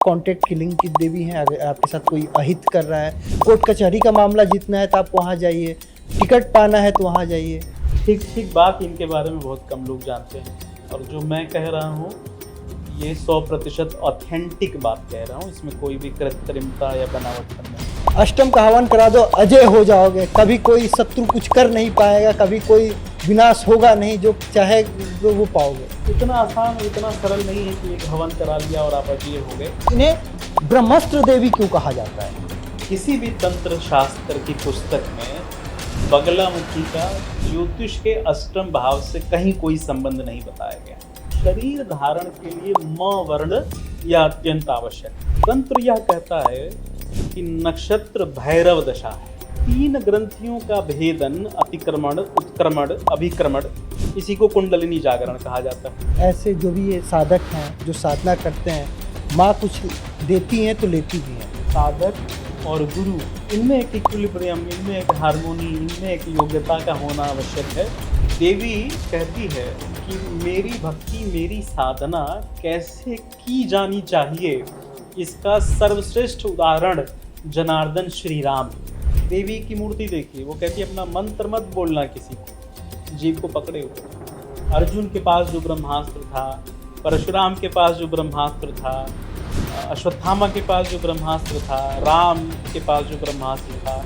Contract killing की देवी हैं। अगर आपके साथ कोई अहित कर रहा है, कोर्ट कचहरी का मामला जीतना है तो आप वहाँ जाइए, टिकट पाना है तो वहाँ जाइए। ठीक ठीक बात इनके बारे में बहुत कम लोग जानते हैं और जो मैं कह रहा हूँ ये 100% ऑथेंटिक बात कह रहा हूँ। इसमें कोई भी कृत्रिमता या बनावटपन नहीं। अष्टम का हवन करा दो, अजय हो जाओगे। कभी कोई शत्रु कुछ कर नहीं पाएगा, कभी कोई विनाश होगा नहीं, जो चाहे वो पाओगे। इतना आसान और इतना सरल नहीं है कि एक हवन करा लिया और आप अजय हो गए। इन्हें ब्रह्मास्त्र देवी क्यों कहा जाता है? किसी भी तंत्र शास्त्र की पुस्तक में बगलामुखी का ज्योतिष के अष्टम भाव से कहीं कोई संबंध नहीं बताया गया। शरीर धारण के लिए म वर्ण यह अत्यंत आवश्यक है। तंत्र यह कहता है कि नक्षत्र भैरव दशा है। 3 ग्रंथियों का भेदन, अतिक्रमण, उत्क्रमण, अभिक्रमण, इसी को कुंडलिनी जागरण कहा जाता है। ऐसे जो भी ये साधक हैं जो साधना करते हैं, माँ कुछ देती हैं तो लेती भी हैं। साधक और गुरु, इनमें एक इक्विलिब्रियम, इनमें एक हार्मोनी, इनमें एक योग्यता का होना आवश्यक है। देवी कहती है कि मेरी भक्ति, मेरी साधना कैसे की जानी चाहिए, इसका सर्वश्रेष्ठ उदाहरण जनार्दन श्री राम। देवी की मूर्ति देखिए, वो कहती है अपना मंत्र मत बोलना किसी को, जीव को पकड़े हुए। अर्जुन के पास जो ब्रह्मास्त्र था, परशुराम के पास जो ब्रह्मास्त्र था, अश्वत्थामा के पास जो ब्रह्मास्त्र था, राम के पास जो ब्रह्मास्त्र था,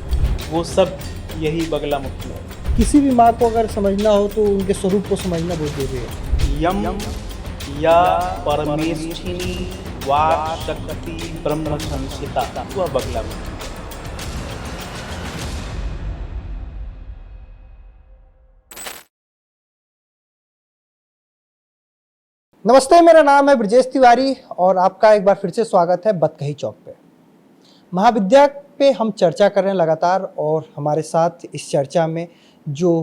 वो सब यही बगलामुखी है। किसी भी माँ को अगर समझना हो तो उनके स्वरूप को समझना बहुत जरूरी है। यम या परमेष्ठिनी वाक् शक्ति ब्रह्म संस्थिता, वह बगलामुखी। नमस्ते, मेरा नाम है ब्रजेश तिवारी और आपका एक बार फिर से स्वागत है बतकही चौक पे। महाविद्या पे हम चर्चा कर रहे हैं लगातार और हमारे साथ इस चर्चा में जो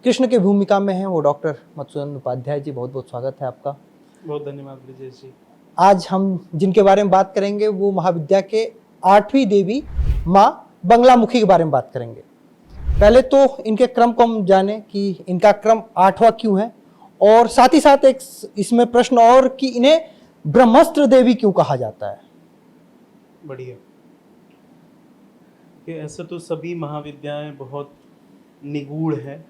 कृष्ण की भूमिका में हैं वो डॉक्टर मधुसूदन उपाध्याय जी। बहुत बहुत स्वागत है आपका। बहुत धन्यवाद ब्रजेश जी। आज हम जिनके बारे में बात करेंगे वो महाविद्या के 8वीं देवी माँ बगलामुखी के बारे में बात करेंगे। पहले तो इनके क्रम को हम जाने कि इनका क्रम 8वां क्यों है, और साथ ही साथ एक इसमें प्रश्न और कि इन्हें ब्रह्मास्त्र देवी क्यों कहा जाता है। बढ़िया कि ऐसे तो सभी महाविद्याएं बहुत निगूढ़ हैं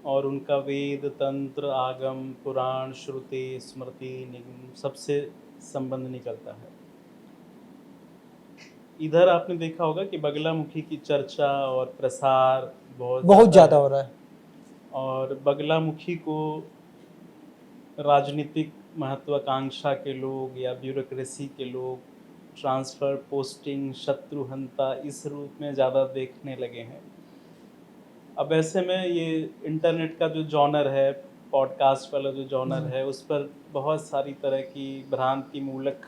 और उनका वेद, तंत्र, आगम, पुराण, श्रुति, स्मृति, निगम सबसे संबंध निकलता है। इधर आपने देखा होगा कि बगलामुखी की चर्चा और प्रसार बहुत ज़्यादा हो रहा है और बगलामुखी को राजनीतिक महत्वाकांक्षा के लोग या ब्यूरोक्रेसी के लोग ट्रांसफ़र, पोस्टिंग, शत्रुहंता इस रूप में ज़्यादा देखने लगे हैं। अब ऐसे में ये इंटरनेट का जो जॉनर है, पॉडकास्ट वाला जो जॉनर है, उस पर बहुत सारी तरह की भ्रांति मूलक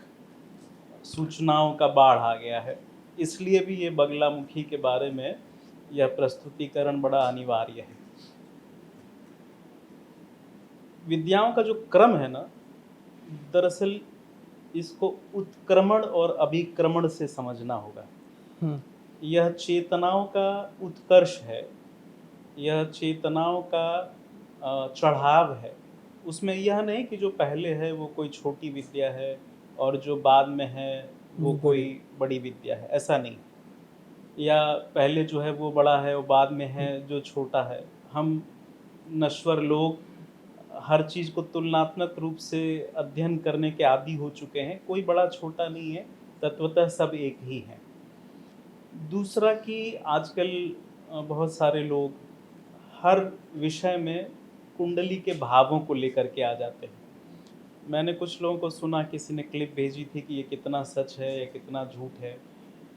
सूचनाओं का बाढ़ आ गया है। इसलिए भी ये बगलामुखी के बारे में यह प्रस्तुतिकरण बड़ा अनिवार्य है। विद्याओं का जो क्रम है ना, दरअसल इसको उत्क्रमण और अभिक्रमण से समझना होगा। यह चेतनाओं का उत्कर्ष है, यह चेतनाओं का चढ़ाव है। उसमें यह नहीं कि जो पहले है वो कोई छोटी विद्या है और जो बाद में है वो कोई बड़ी विद्या है, ऐसा नहीं। या पहले जो है वो बड़ा है और बाद में है जो छोटा है। हम नश्वर लोग हर चीज़ को तुलनात्मक रूप से अध्ययन करने के आदी हो चुके हैं। कोई बड़ा छोटा नहीं है, तत्वतः सब एक ही हैं। दूसरा कि आजकल बहुत सारे लोग हर विषय में कुंडली के भावों को लेकर के आ जाते हैं। मैंने कुछ लोगों को सुना, किसी ने क्लिप भेजी थी कि ये कितना सच है या कितना झूठ है,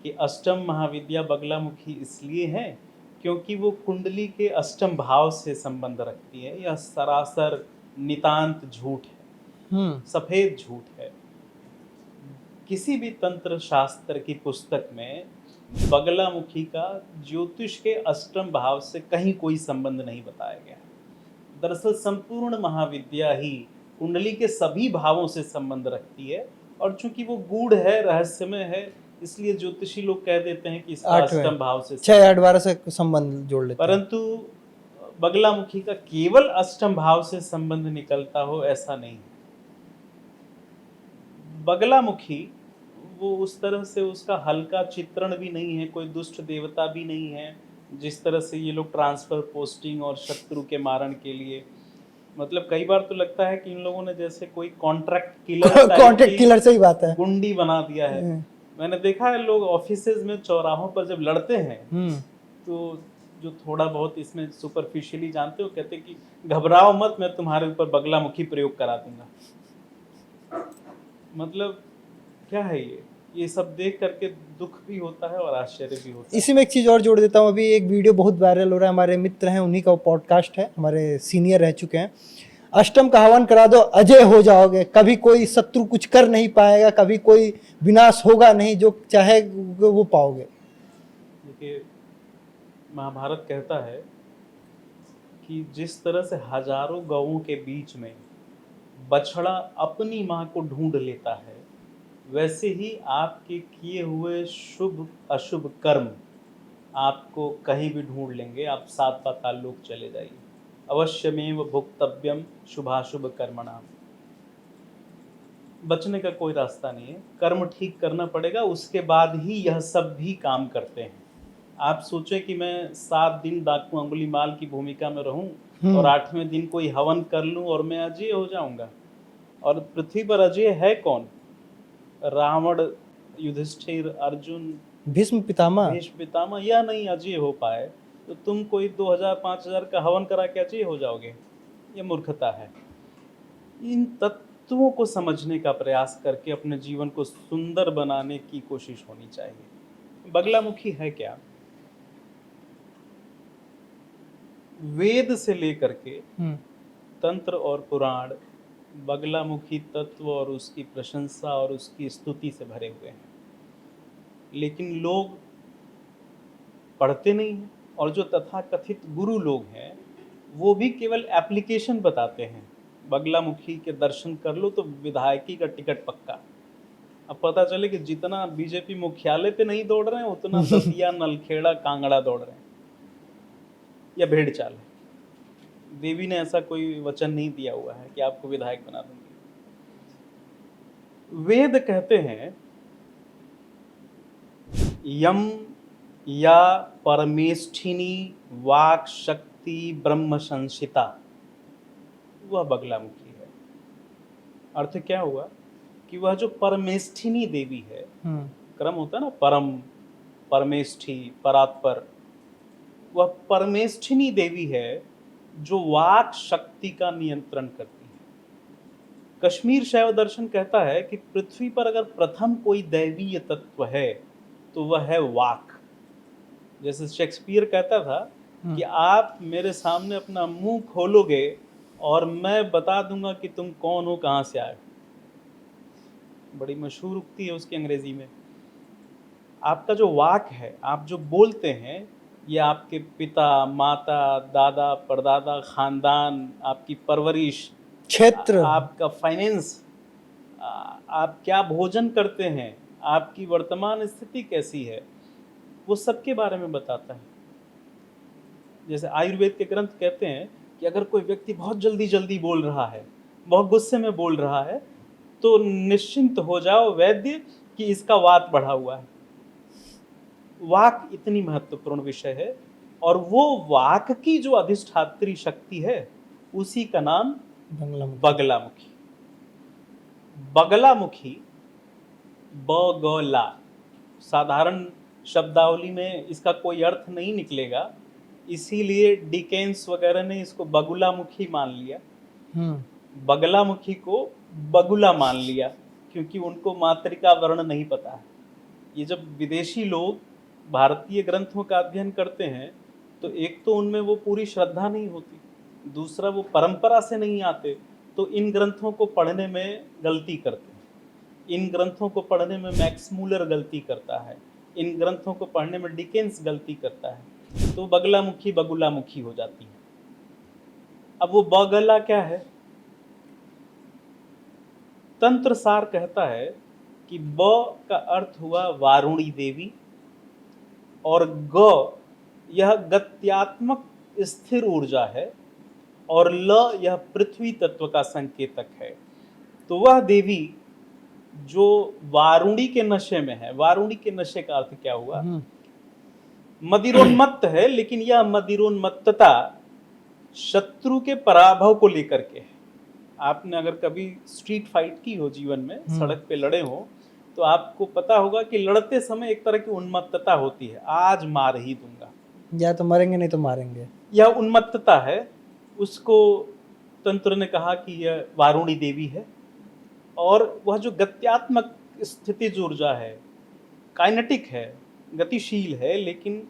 कि अष्टम महाविद्या बगलामुखी इसलिए है क्योंकि वो कुंडली के अष्टम भाव से संबंध रखती है। यह सरासर नितांत झूठ है, सफेद झूठ है। किसी भी तंत्र शास्त्र की पुस्तक में बगलामुखी का ज्योतिष के अष्टम भाव से कहीं कोई संबंध नहीं बताया गया है। दरअसल संपूर्ण महाविद्या ही कुंडली के सभी भावों से संबंध रखती है और चूंकि वो गूढ़ है, रहस्यमय है, इसलिए ज्योतिषी लोग कह देते हैं कि इसका अष्टम भाव से 6-8-12 से संबंध जोड़ लेते हैं। परंतु बगलामुखी का केवल अष्टम भाव से संबंध निकलता हो, ऐसा नहीं। बगलामुखी वो उस तरह से उसका हल्का चित्रण भी नहीं है, कोई दुष्ट देवता भी नहीं है जिस तरह से ये लोग ट्रांसफर पोस्टिंग और शत्रु के मारण के लिए, मतलब कई बार तो लगता है कि इन लोगों ने जैसे कोई कॉन्ट्रैक्ट किलर टाइप कॉन्ट्रैक्ट की किलर, सही बात है। गुंडी बना दिया है। मैंने देखा है लोग ऑफिसेज में चौराहों पर जब लड़ते हैं तो जो थोड़ा बहुत इसमें सुपरफिशियली जानते हो कहते हैं कि घबराओ मत, मैं तुम्हारे ऊपर बगलामुखी प्रयोग करा दूंगा। मतलब क्या है ये सब देख करके दुख भी होता है और आश्चर्य भी होता है। इसी में एक चीज़ और जोड़ देता हूँ, अभी एक वीडियो बहुत वायरल हो रहा है, हमारे मित्र हैं उन्हीं का पॉडकास्ट है, हमारे सीनियर रह चुके हैं। अष्टम का हवन करा दो, अजय हो जाओगे, कभी कोई शत्रु कुछ कर नहीं पाएगा, कभी कोई विनाश होगा नहीं, जो चाहे वो पाओगे। देखिए महाभारत कहता है कि जिस तरह से हजारों गौओं के बीच में बछड़ा अपनी माँ को ढूंढ लेता है, वैसे ही आपके किए हुए शुभ अशुभ कर्म आपको कहीं भी ढूंढ लेंगे, आप सात पाताल लोक चले जाइए। अवश्यमेव भुक्तव्यम शुभाशुभ कर्मणाम। बचने का कोई रास्ता नहीं है, कर्म ठीक करना पड़ेगा, उसके बाद ही यह सब भी काम करते हैं। आप सोचें कि मैं 7 दिन डाकू अंगुलीमाल की भूमिका में रहूं और 8वें दिन कोई हवन कर लूं और मैं अजय हो जाऊंगा। और पृथ्वी पर अजय है कौन? रावण, युधिष्ठिर, अर्जुन, भीष्म पितामह, यह नहीं अजय हो पाए तो तुम कोई 2000-5000 का हवन करा के अजय हो जाओगे? यह मूर्खता है। इन तत्वों को समझने का प्रयास करके अपने जीवन को सुंदर बनाने की कोशिश होनी चाहिए। बगलामुखी है क्या? वेद से लेकर के तंत्र और पुराण बगलामुखी तत्व और उसकी प्रशंसा और उसकी स्तुति से भरे हुए हैं, लेकिन लोग पढ़ते नहीं हैं। और जो तथाकथित गुरु लोग हैं वो भी केवल एप्लीकेशन बताते हैं, बगलामुखी के दर्शन कर लो तो विधायकी का टिकट पक्का। अब पता चले कि जितना बीजेपी मुख्यालय पे नहीं दौड़ रहे हैं उतना दतिया, नलखेड़ा, कांगड़ा दौड़ रहे हैं। या भेड़ चाल है। देवी ने ऐसा कोई वचन नहीं दिया हुआ है कि आपको विधायक बना दूंगी। वेद कहते हैं यम या परमेष्ठिनी वाक शक्ति ब्रह्म संसिता, वह बगलामुखी है। अर्थ क्या हुआ कि वह जो परमेष्ठिनी देवी है, क्रम होता है ना, परम, परमेष्ठी, परात्पर, वह परमेष्ठिनी देवी है जो वाक शक्ति का नियंत्रण करती है। कश्मीर शैव दर्शन कहता है कि पृथ्वी पर अगर प्रथम कोई दैवीय तत्व है तो वह है वाक। जैसे शेक्सपियर कहता था कि आप मेरे सामने अपना मुंह खोलोगे और मैं बता दूंगा कि तुम कौन हो, कहां से आए। बड़ी मशहूर उक्ति है उसकी अंग्रेजी में। आपका जो वाक है, आप जो बोलते हैं, ये आपके पिता, माता, दादा, परदादा, खानदान, आपकी परवरिश, क्षेत्र, आपका फाइनेंस, आप क्या भोजन करते हैं, आपकी वर्तमान स्थिति कैसी है, वो सब के बारे में बताता है। जैसे आयुर्वेद के ग्रंथ कहते हैं कि अगर कोई व्यक्ति बहुत जल्दी जल्दी बोल रहा है, बहुत गुस्से में बोल रहा है, तो निश्चिंत हो जाओ वैद्य कि इसका वात बढ़ा हुआ है। वाक इतनी महत्वपूर्ण विषय है और वो वाक की जो अधिष्ठात्री शक्ति है उसी का नाम बगलामुखी। बगलामुखी, बगला, साधारण शब्दावली में इसका कोई अर्थ नहीं निकलेगा, इसीलिए डिकेंस वगैरह ने इसको बगुलामुखी मान लिया, बगलामुखी को बगुला मान लिया, क्योंकि उनको मातृका वर्ण नहीं पता है। ये जब विदेशी लोग भारतीय ग्रंथों का अध्ययन करते हैं तो एक तो उनमें वो पूरी श्रद्धा नहीं होती, दूसरा वो परंपरा से नहीं आते, तो इन ग्रंथों को पढ़ने में गलती करते हैं। इन ग्रंथों को पढ़ने में मैक्स मूलर गलती करता है, इन ग्रंथों को पढ़ने में डिकेंस गलती करता है, तो बगलामुखी बगुलामुखी हो जाती है। अब वो बगला क्या है? तंत्र सार कहता है कि ब का अर्थ हुआ वारुणी देवी, और ग यह गत्यात्मक स्थिर ऊर्जा है, और ल यह पृथ्वी तत्व का संकेतक है। तो वह देवी जो वारुणी के नशे में है। वारुणी के नशे का अर्थ क्या हुआ? मदिरोन्मत्त है, लेकिन यह मदिरोन्मत्तता शत्रु के पराभव को लेकर के है। आपने अगर कभी स्ट्रीट फाइट की हो जीवन में, सड़क पे लड़े हो, तो आपको पता होगा कि लड़ते समय एक तरह की उन्मत्तता होती है, आज मार ही दूंगा, या तो मरेंगे नहीं तो मारेंगे। यह उन्मत्तता है। उसको तंत्र ने कहा कि यह वारुणी देवी है। और वह जो गत्यात्मक स्थितिज ऊर्जा है, काइनेटिक है, गतिशील है, लेकिन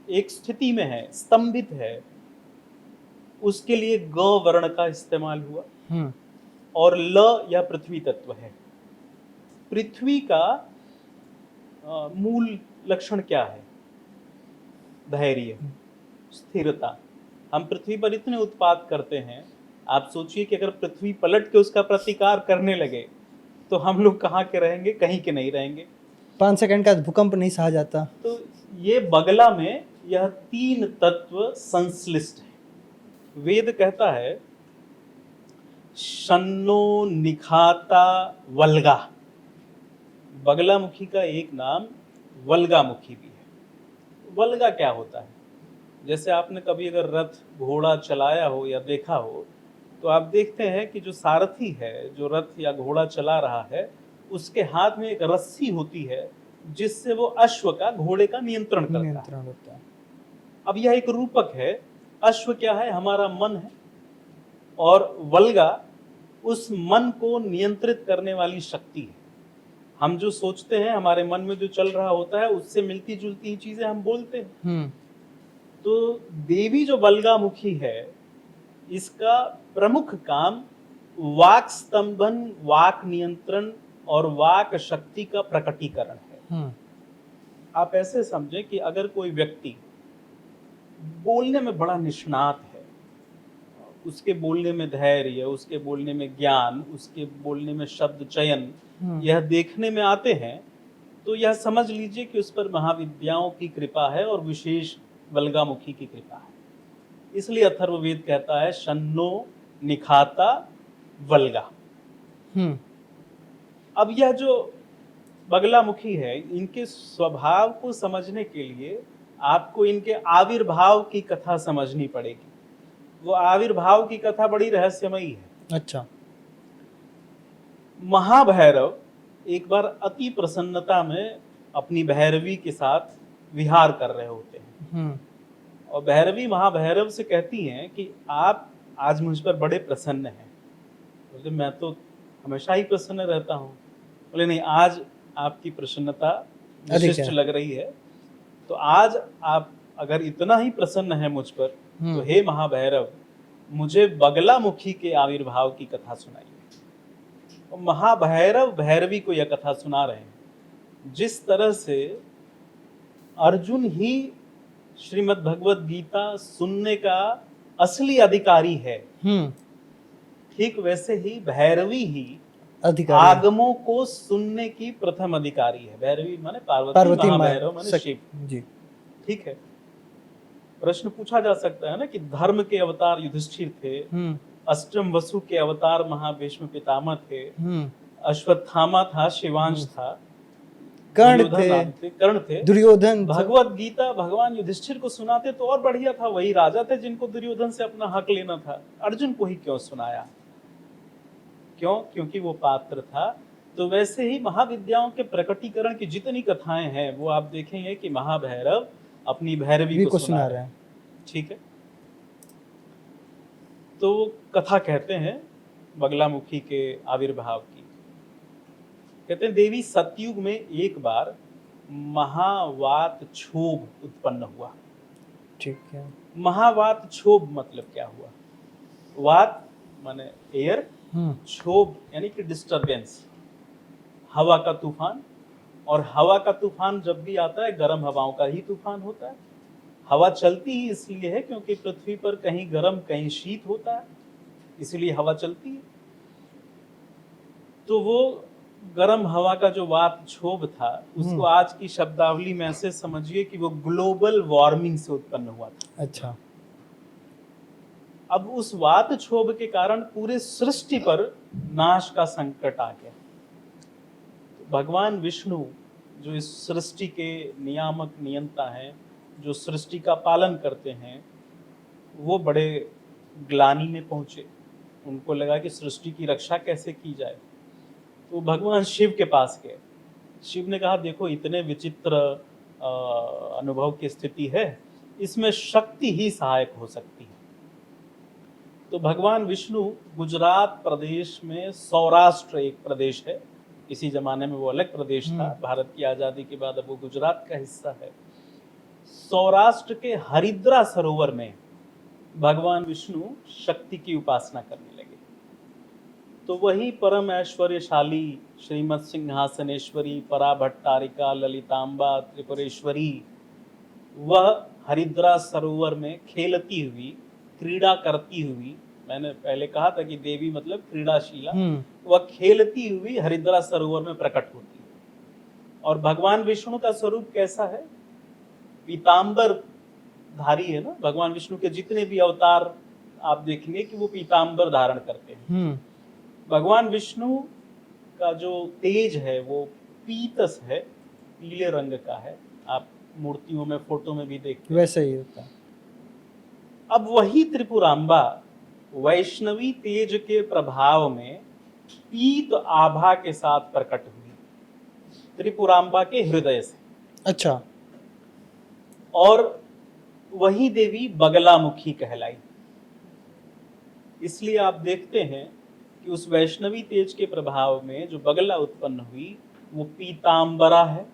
एक स्थिति में है, स्तंभित है, उसके लिए ग वर्ण का इस्तेमाल हुआ। और ल या पृथ्वी तत्व है। पृथ्वी का मूल लक्षण क्या है? धैर्य, स्थिरता। हम पृथ्वी पर इतने उत्पात करते हैं, आप सोचिए कि अगर पृथ्वी पलट के उसका प्रतिकार करने लगे तो हम लोग कहाँ के रहेंगे? कहीं के नहीं रहेंगे। 5 सेकंड का भूकंप नहीं सहा जाता। तो ये बगला में यह 3 तत्व संश्लिष्ट है। वेद कहता है शन्नो निखाता वल्गा। बगलामुखी का एक नाम वल्गामुखी भी है। वल्गा क्या होता है? जैसे आपने कभी अगर रथ घोड़ा चलाया हो या देखा हो, तो आप देखते हैं कि जो सारथी है, जो रथ या घोड़ा चला रहा है, उसके हाथ में एक रस्सी होती है जिससे वो अश्व का, घोड़े का नियंत्रण करता है। अब यह एक रूपक है। अश्व क्या है? हमारा मन है। और वल्गा उस मन को नियंत्रित करने वाली शक्ति है। हम जो सोचते हैं, हमारे मन में जो चल रहा होता है, उससे मिलती जुलती ही चीजें हम बोलते हैं। तो देवी जो वल्गामुखी है, इसका प्रमुख काम वाक स्तंभन, वाक नियंत्रण और वाक शक्ति का प्रकटीकरण है। आप ऐसे समझें कि अगर कोई व्यक्ति बोलने में बड़ा निष्णात है, उसके बोलने में धैर्य, उसके बोलने में ज्ञान, उसके बोलने में शब्द चयन, यह देखने में आते हैं, तो यह समझ लीजिए कि उस पर महाविद्याओं की कृपा है और विशेष वल्गामुखी की कृपा है। इसलिए अथर्ववेद कहता है शन्नो निखाता वल्गा। अब यह जो बगलामुखी है, इनके स्वभाव को समझने के लिए आपको इनके आविर्भाव की कथा समझनी पड़ेगी। वो आविर्भाव की कथा बड़ी रहस्यमयी है। अच्छा। महाभैरव एक बार अति प्रसन्नता में अपनी भैरवी के साथ विहार कर रहे होते हैं। और भैरवी महाभैरव से कहती हैं कि आप आज मुझ पर बड़े प्रसन्न हैं। बोले मैं तो हमेशा ही प्रसन्न रहता हूँ। बोले नहीं, आज आपकी प्रसन्नता विशिष्ट लग रही है। तो आज आप अगर इतना ही प्रसन्न है मुझ पर, तो हे महाभैरव, मुझे बगलामुखी के आविर्भाव की कथा सुनाइए। और महाभैरव भैरवी को यह कथा सुना रहे हैं। जिस तरह से अर्जुन ही श्रीमद् भगवत गीता सुनने का असली अधिकारी है, ठीक वैसे ही भैरवी ही आगमों को सुनने की प्रथम अधिकारी है। भैरवी माने पार्वती, महाभैरव माने शिव जी। ठीक है। प्रश्न पूछा जा सकता है ना कि धर्म के अवतार युधिष्ठिर थे, अष्टम वसु के अवतार महाभीष्म पितामह थे, अश्वत्थामा था, शिवांश था, कर्ण थे, दुर्योधन। भगवत गीता भगवान युधिष्ठिर को सुनाते तो और बढ़िया था, वही राजा थे जिनको दुर्योधन से अपना हक लेना था। अर्जुन को ही क्यों सुनाया? क्यों? क्योंकि वो पात्र था। तो वैसे ही महाविद्याओं के प्रकटीकरण की जितनी कथाएं हैं, वो आप देखेंगे कि महाभैरव अपनी भैरवी को सुना रहे हैं। ठीक है। तो कथा कहते हैं बगलामुखी के आविर्भाव की। कहते हैं देवी सतयुग में एक बार महावात क्षोभ उत्पन्न हुआ। ठीक है। महावात क्षोभ मतलब क्या हुआ? वात माने एयर, क्षोभ यानी कि डिस्टरबेंस, हवा का तूफान। और हवा का तूफान जब भी आता है, गर्म हवाओं का ही तूफान होता है। हवा चलती ही इसलिए है क्योंकि पृथ्वी पर कहीं गर्म कहीं शीत होता है, इसलिए हवा चलती है। तो वो गर्म हवा का जो वात क्षोभ था, उसको आज की शब्दावली में ऐसे समझिए कि वो ग्लोबल वार्मिंग से उत्पन्न हुआ था। अच्छा। अब उस वात क्षोभ के कारण पूरे सृष्टि पर नाश का संकट आ गया। भगवान विष्णु जो इस सृष्टि के नियामक नियंता हैं, जो सृष्टि का पालन करते हैं, वो बड़े ग्लानि में पहुंचे। उनको लगा कि सृष्टि की रक्षा कैसे की जाए, तो भगवान शिव के पास गए। शिव ने कहा देखो इतने विचित्र अनुभव की स्थिति है, इसमें शक्ति ही सहायक हो सकती है। तो भगवान विष्णु गुजरात प्रदेश में, सौराष्ट्र एक प्रदेश है, इसी जमाने में वो अलग प्रदेश था, भारत की आजादी के बाद अब वो गुजरात का हिस्सा है। सौराष्ट्र के हरिद्रा सरोवर में भगवान विष्णु शक्ति की उपासना करने लगे। तो वही परम ऐश्वर्यशाली श्रीमद सिंहासनेश्वरी, पराभट्टारिका, ललितांबा, त्रिपुरेश्वरी, वह हरिद्रा सरोवर में खेलती हुई, क्रीड़ा करती हुई, मैंने पहले कहा था कि देवी मतलब क्रीड़ाशीला, वह खेलती हुई हरिद्रा सरोवर में प्रकट होती है। और भगवान विष्णु का स्वरूप कैसा है? पीतांबर धारी है ना। भगवान विष्णु के जितने भी अवतार आप देखेंगे कि वो पीतांबर धारण करते हैं। भगवान विष्णु का जो तेज है वो पीतस है, पीले रंग का है। आप मूर्तियों में, फोटो में भी देखते हैं वैसा ही होता है। अब वही त्रिपुरांबा वैष्णवी तेज के प्रभाव में पीत आभा के साथ प्रकट हुई, त्रिपुरांबा के हृदय से। अच्छा। और वही देवी बगलामुखी कहलाई। इसलिए आप देखते हैं कि उस वैष्णवी तेज के प्रभाव में जो बगला उत्पन्न हुई वो पीतांबरा है।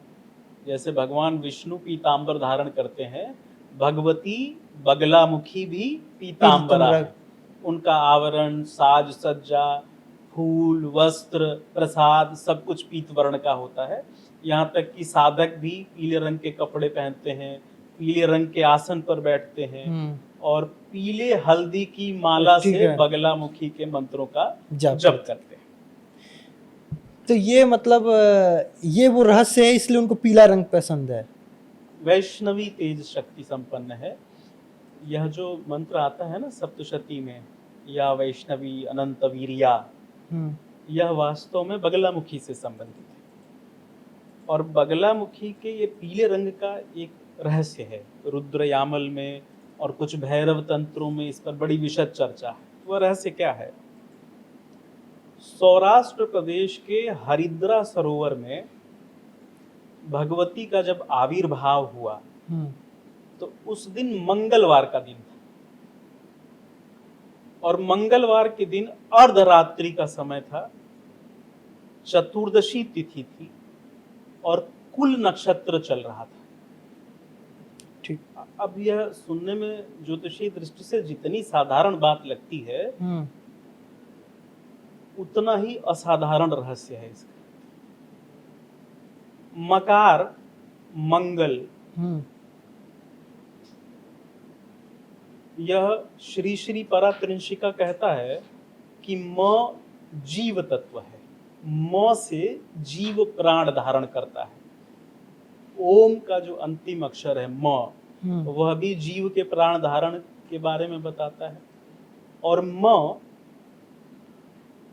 जैसे भगवान विष्णु पीतांबर धारण करते हैं, भगवती बगलामुखी भी पीतांबरा है। उनका आवरण, साज सज्जा, फूल, वस्त्र, प्रसाद सब कुछ पीत वर्ण का होता है। यहाँ तक कि साधक भी पीले रंग के कपड़े पहनते हैं, पीले रंग के आसन पर बैठते हैं और पीले हल्दी की माला से बगलामुखी के मंत्रों का जप करते हैं। तो ये मतलब ये वो रहस्य है, इसलिए उनको पीला रंग पसंद है। वैष्णवी तेज शक्ति संपन्न है। यह जो मंत्र आता है ना सप्तशती में, या वैष्णवी अनंत वीर्या, यह वास्तव में बगलामुखी से संबंधित है। और बगलामुखी के ये पीले रंग का एक रहस्य है। रुद्र यामल में और कुछ भैरव तंत्रों में इस पर बड़ी विशद चर्चा है। वह रहस्य क्या है? सौराष्ट्र प्रदेश के हरिद्रा सरोवर में भगवती का जब आविर्भाव हुआ तो उस दिन मंगलवार का दिन था, और मंगलवार के दिन अर्धरात्रि का समय था, चतुर्दशी तिथि थी और कुल नक्षत्र चल रहा था। ठीक। अब यह सुनने में ज्योतिषीय दृष्टि से जितनी साधारण बात लगती है, उतना ही असाधारण रहस्य है इसका। मकार मंगल, यह श्री श्री परात्रिंशिका कहता है कि म जीव तत्व है, म से जीव प्राण धारण करता है। ओम का जो अंतिम अक्षर है म, वह भी जीव के प्राण धारण के बारे में बताता है। और म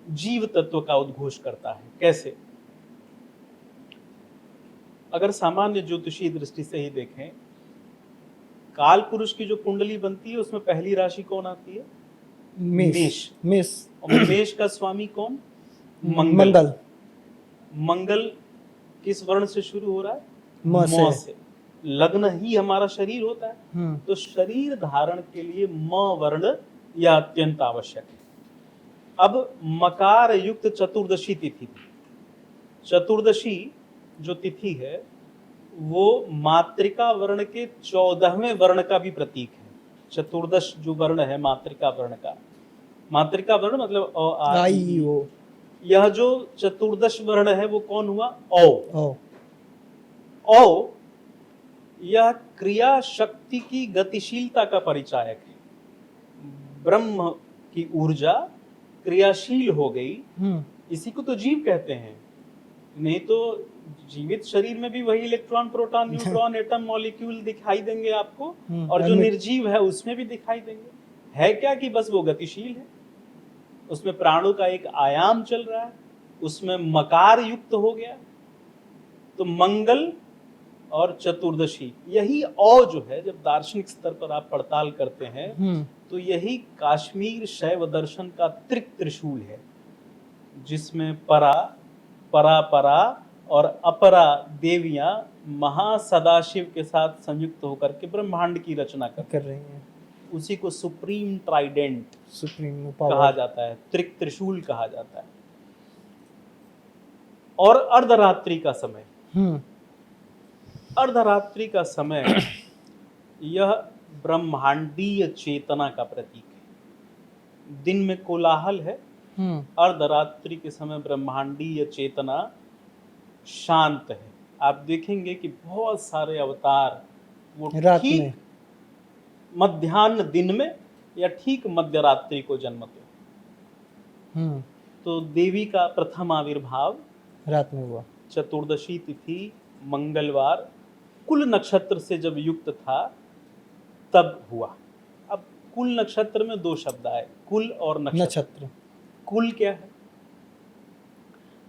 जीव तत्व का उद्घोष करता है। कैसे? अगर सामान्य ज्योतिषीय दृष्टि से ही देखें, काल पुरुष की जो कुंडली बनती है उसमें पहली राशि कौन आती है? मेष। और मेष का स्वामी कौन? मंगल। मंगल किस वर्ण से शुरू हो रहा है? म से। लग्न ही हमारा शरीर होता है, तो शरीर धारण के लिए म वर्ण यह अत्यंत आवश्यक है। अब मकार युक्त चतुर्दशी तिथि थी। चतुर्दशी जो तिथि है वो मातृका वर्ण के 14वें वर्ण का भी प्रतीक है। चतुर्दश जो वर्ण है मातृका वर्ण का, मातृका वर्ण मतलब अ आ इ ओ, यह जो चतुर्दश वर्ण है वो कौन हुआ? औ। औ यह क्रिया शक्ति की गतिशीलता का परिचायक है। ब्रह्म की ऊर्जा क्रियाशील हो गई, इसी को तो जीव कहते हैं। नहीं तो जीवित शरीर में भी वही electron, proton, neutron, atom, molecule दिखाई देंगे आपको, और जो निर्जीव है उसमें भी दिखाई देंगे। है क्या कि बस वो गतिशील है, उसमें प्राणों का एक आयाम चल रहा है, उसमें मकार युक्त हो गया, तो मंगल और चतुर्दशी, यही औ जो है, जब दार्शनिक स्तर पर आप पड़ताल करते हैं तो यही काश्मीर शैव दर्शन का त्रिशूल है, जिसमें परा, परा और अपरा देवियां महासदाशिव के साथ संयुक्त होकर के ब्रह्मांड की रचना कर रही हैं। उसी को सुप्रीम ट्राइडेंट सुप्रीम कहा जाता है, त्रिशूल कहा जाता है। और अर्धरात्रि का समय, अर्धरात्रि का समय यह ब्रह्मांडीय चेतना का प्रतीक है। दिन में कोलाहल है, अर्धरात्रि के समय ब्रह्मांडीय चेतना शांत है। आप देखेंगे कि बहुत सारे अवतार वो रात ठीक में, मध्याह्न दिन में या ठीक मध्यरात्रि को जन्मते हैं। तो देवी का प्रथम आविर्भाव रात में हुआ। चतुर्दशी तिथि मंगलवार, कुल नक्षत्र से जब युक्त था तब हुआ। अब कुल नक्षत्र में दो शब्द आए, कुल और नक्षत्र। कुल क्या है?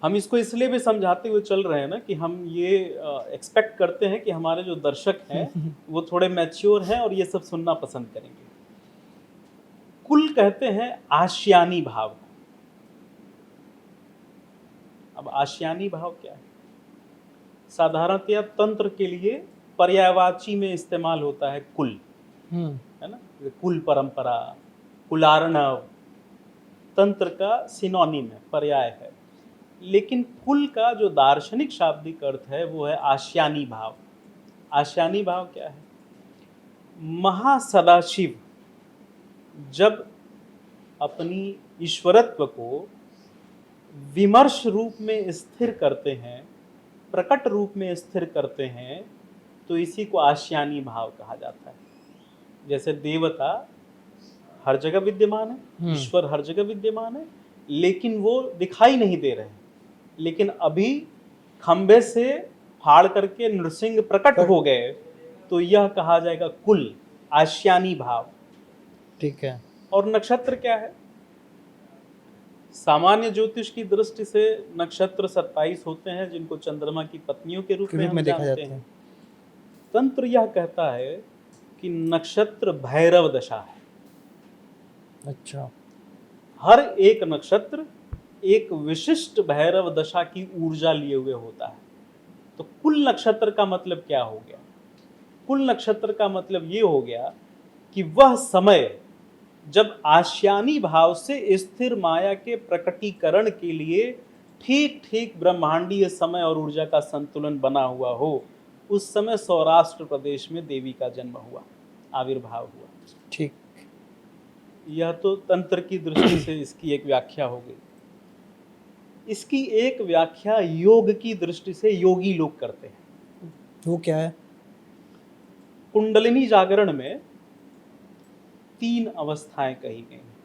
हम इसको इसलिए भी समझाते हुए चल रहे हैं ना कि हम ये एक्सपेक्ट करते हैं कि हमारे जो दर्शक हैं वो थोड़े मैच्योर हैं और ये सब सुनना पसंद करेंगे। कुल कहते हैं आशियानी भाव। अब आशियानी भाव क्या है? साधारणतया तंत्र के लिए पर्यायवाची में इस्तेमाल होता है कुल, है ना, कुल परंपरा, कुलार्णव, तंत्र का सिनोनिम है, पर्याय है। लेकिन कुल का जो दार्शनिक शाब्दिक अर्थ है वो है आशियानी भाव। आशियानी भाव क्या है? महासदाशिव जब अपनी ईश्वरत्व को विमर्श रूप में स्थिर करते हैं, प्रकट रूप में स्थिर करते हैं, तो इसी को आशियानी भाव कहा जाता है। जैसे देवता हर जगह विद्यमान है, ईश्वर हर जगह विद्यमान है, लेकिन वो दिखाई नहीं दे रहे हैं। लेकिन अभी खंबे से फाड़ करके नृसिंह प्रकट हो गए, तो यह कहा जाएगा कुल, आशियानी भाव। ठीक है। और नक्षत्र क्या है? सामान्य ज्योतिष की दृष्टि से नक्षत्र 27 होते हैं, जिनको चंद्रमा की पत्नियों के रूप में हम देखा जानते जाता है। तंत्र यह कहता है कि नक्षत्र भैरव दशा है। अच्छा। हर एक नक्षत्र एक विशिष्ट भैरव दशा की ऊर्जा लिए हुए होता है। तो कुल नक्षत्र का मतलब क्या हो गया? कुल नक्षत्र का मतलब ये हो गया कि वह समय जब आशियानी भाव से स्थिर माया के प्रकटीकरण के लिए ठीक ठीक ब्रह्मांडीय समय और ऊर्जा का संतुलन बना हुआ हो, उस समय सौराष्ट्र प्रदेश में देवी का जन्म हुआ, आविर्भाव हुआ। ठीक। यह तो तंत्र की दृष्टि से इसकी एक व्याख्या हो गई। इसकी एक व्याख्या योग की दृष्टि से योगी लोग करते हैं। वो क्या है? कुंडलिनी जागरण में 3 अवस्थाएं कही गई हैं,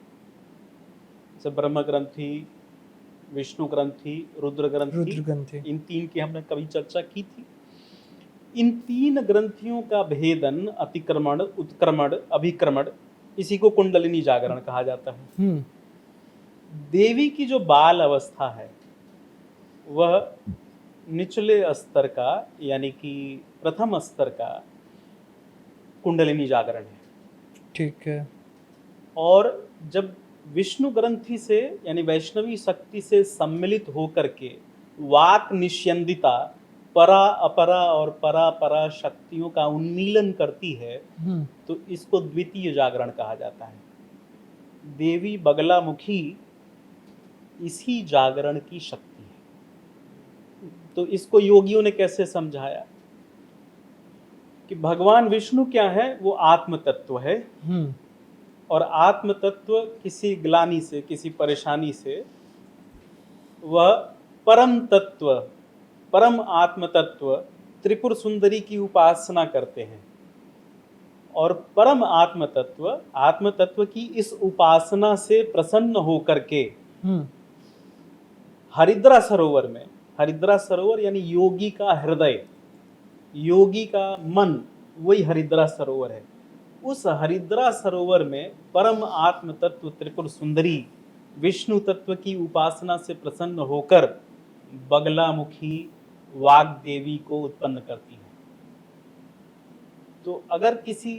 जैसे ब्रह्म ग्रंथि, विष्णु ग्रंथि, रुद्र ग्रंथि। इन 3 की हमने कभी चर्चा की थी। इन 3 ग्रंथियों का भेदन, अतिक्रमण, उत्क्रमण, अभिक्रमण, इसी को कुंडलिनी जागरण कहा जाता है। देवी की जो बाल अवस्था है वह निचले स्तर का, यानी कि प्रथम स्तर का कुंडलिनी जागरण है। ठीक है। और जब विष्णु ग्रंथि से यानी वैष्णवी शक्ति से सम्मिलित होकर के वाक निष्यंदिता परा अपरा और परा परा शक्तियों का उन्मीलन करती है, तो इसको द्वितीय जागरण कहा जाता है। देवी बगलामुखी इसी जागरण की शक्ति है। तो इसको योगियों ने कैसे समझाया कि भगवान विष्णु क्या है? वो आत्म तत्व है, और आत्म तत्व किसी ग्लानि से, किसी परेशानी से, वह परम तत्व, परम आत्म तत्व त्रिपुर सुंदरी की उपासना करते हैं। और परम आत्म तत्व की इस उपासना से प्रसन्न होकर के हरिद्रा सरोवर में, हरिद्रा सरोवर यानी योगी का हृदय, योगी का मन, वही हरिद्रा सरोवर है। उस हरिद्रा सरोवर में परम आत्म तत्व त्रिपुर सुंदरी विष्णु तत्व की उपासना से प्रसन्न होकर बगलामुखी वाग देवी को उत्पन्न करती है। तो अगर किसी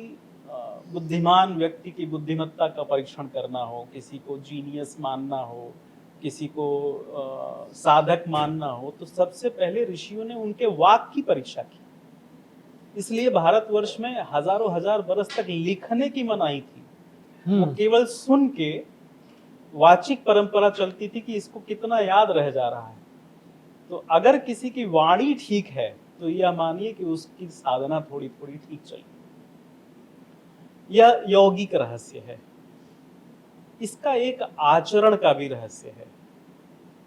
बुद्धिमान व्यक्ति की बुद्धिमत्ता का परीक्षण करना हो, किसी को जीनियस मानना हो, किसी को साधक मानना हो, तो सबसे पहले ऋषियों ने उनके वाक की परीक्षा की। इसलिए भारतवर्ष में हजारों हजार बरस तक लिखने की मनाही थी। वो केवल सुन के वाचिक परंपरा चलती थी कि इसको कितना याद रह जा रहा है। तो अगर किसी की वाणी ठीक है तो यह मानिए कि उसकी साधना थोड़ी थोड़ी ठीक चली। यह यौगिक रहस्य है। इसका एक आचरण का भी रहस्य है,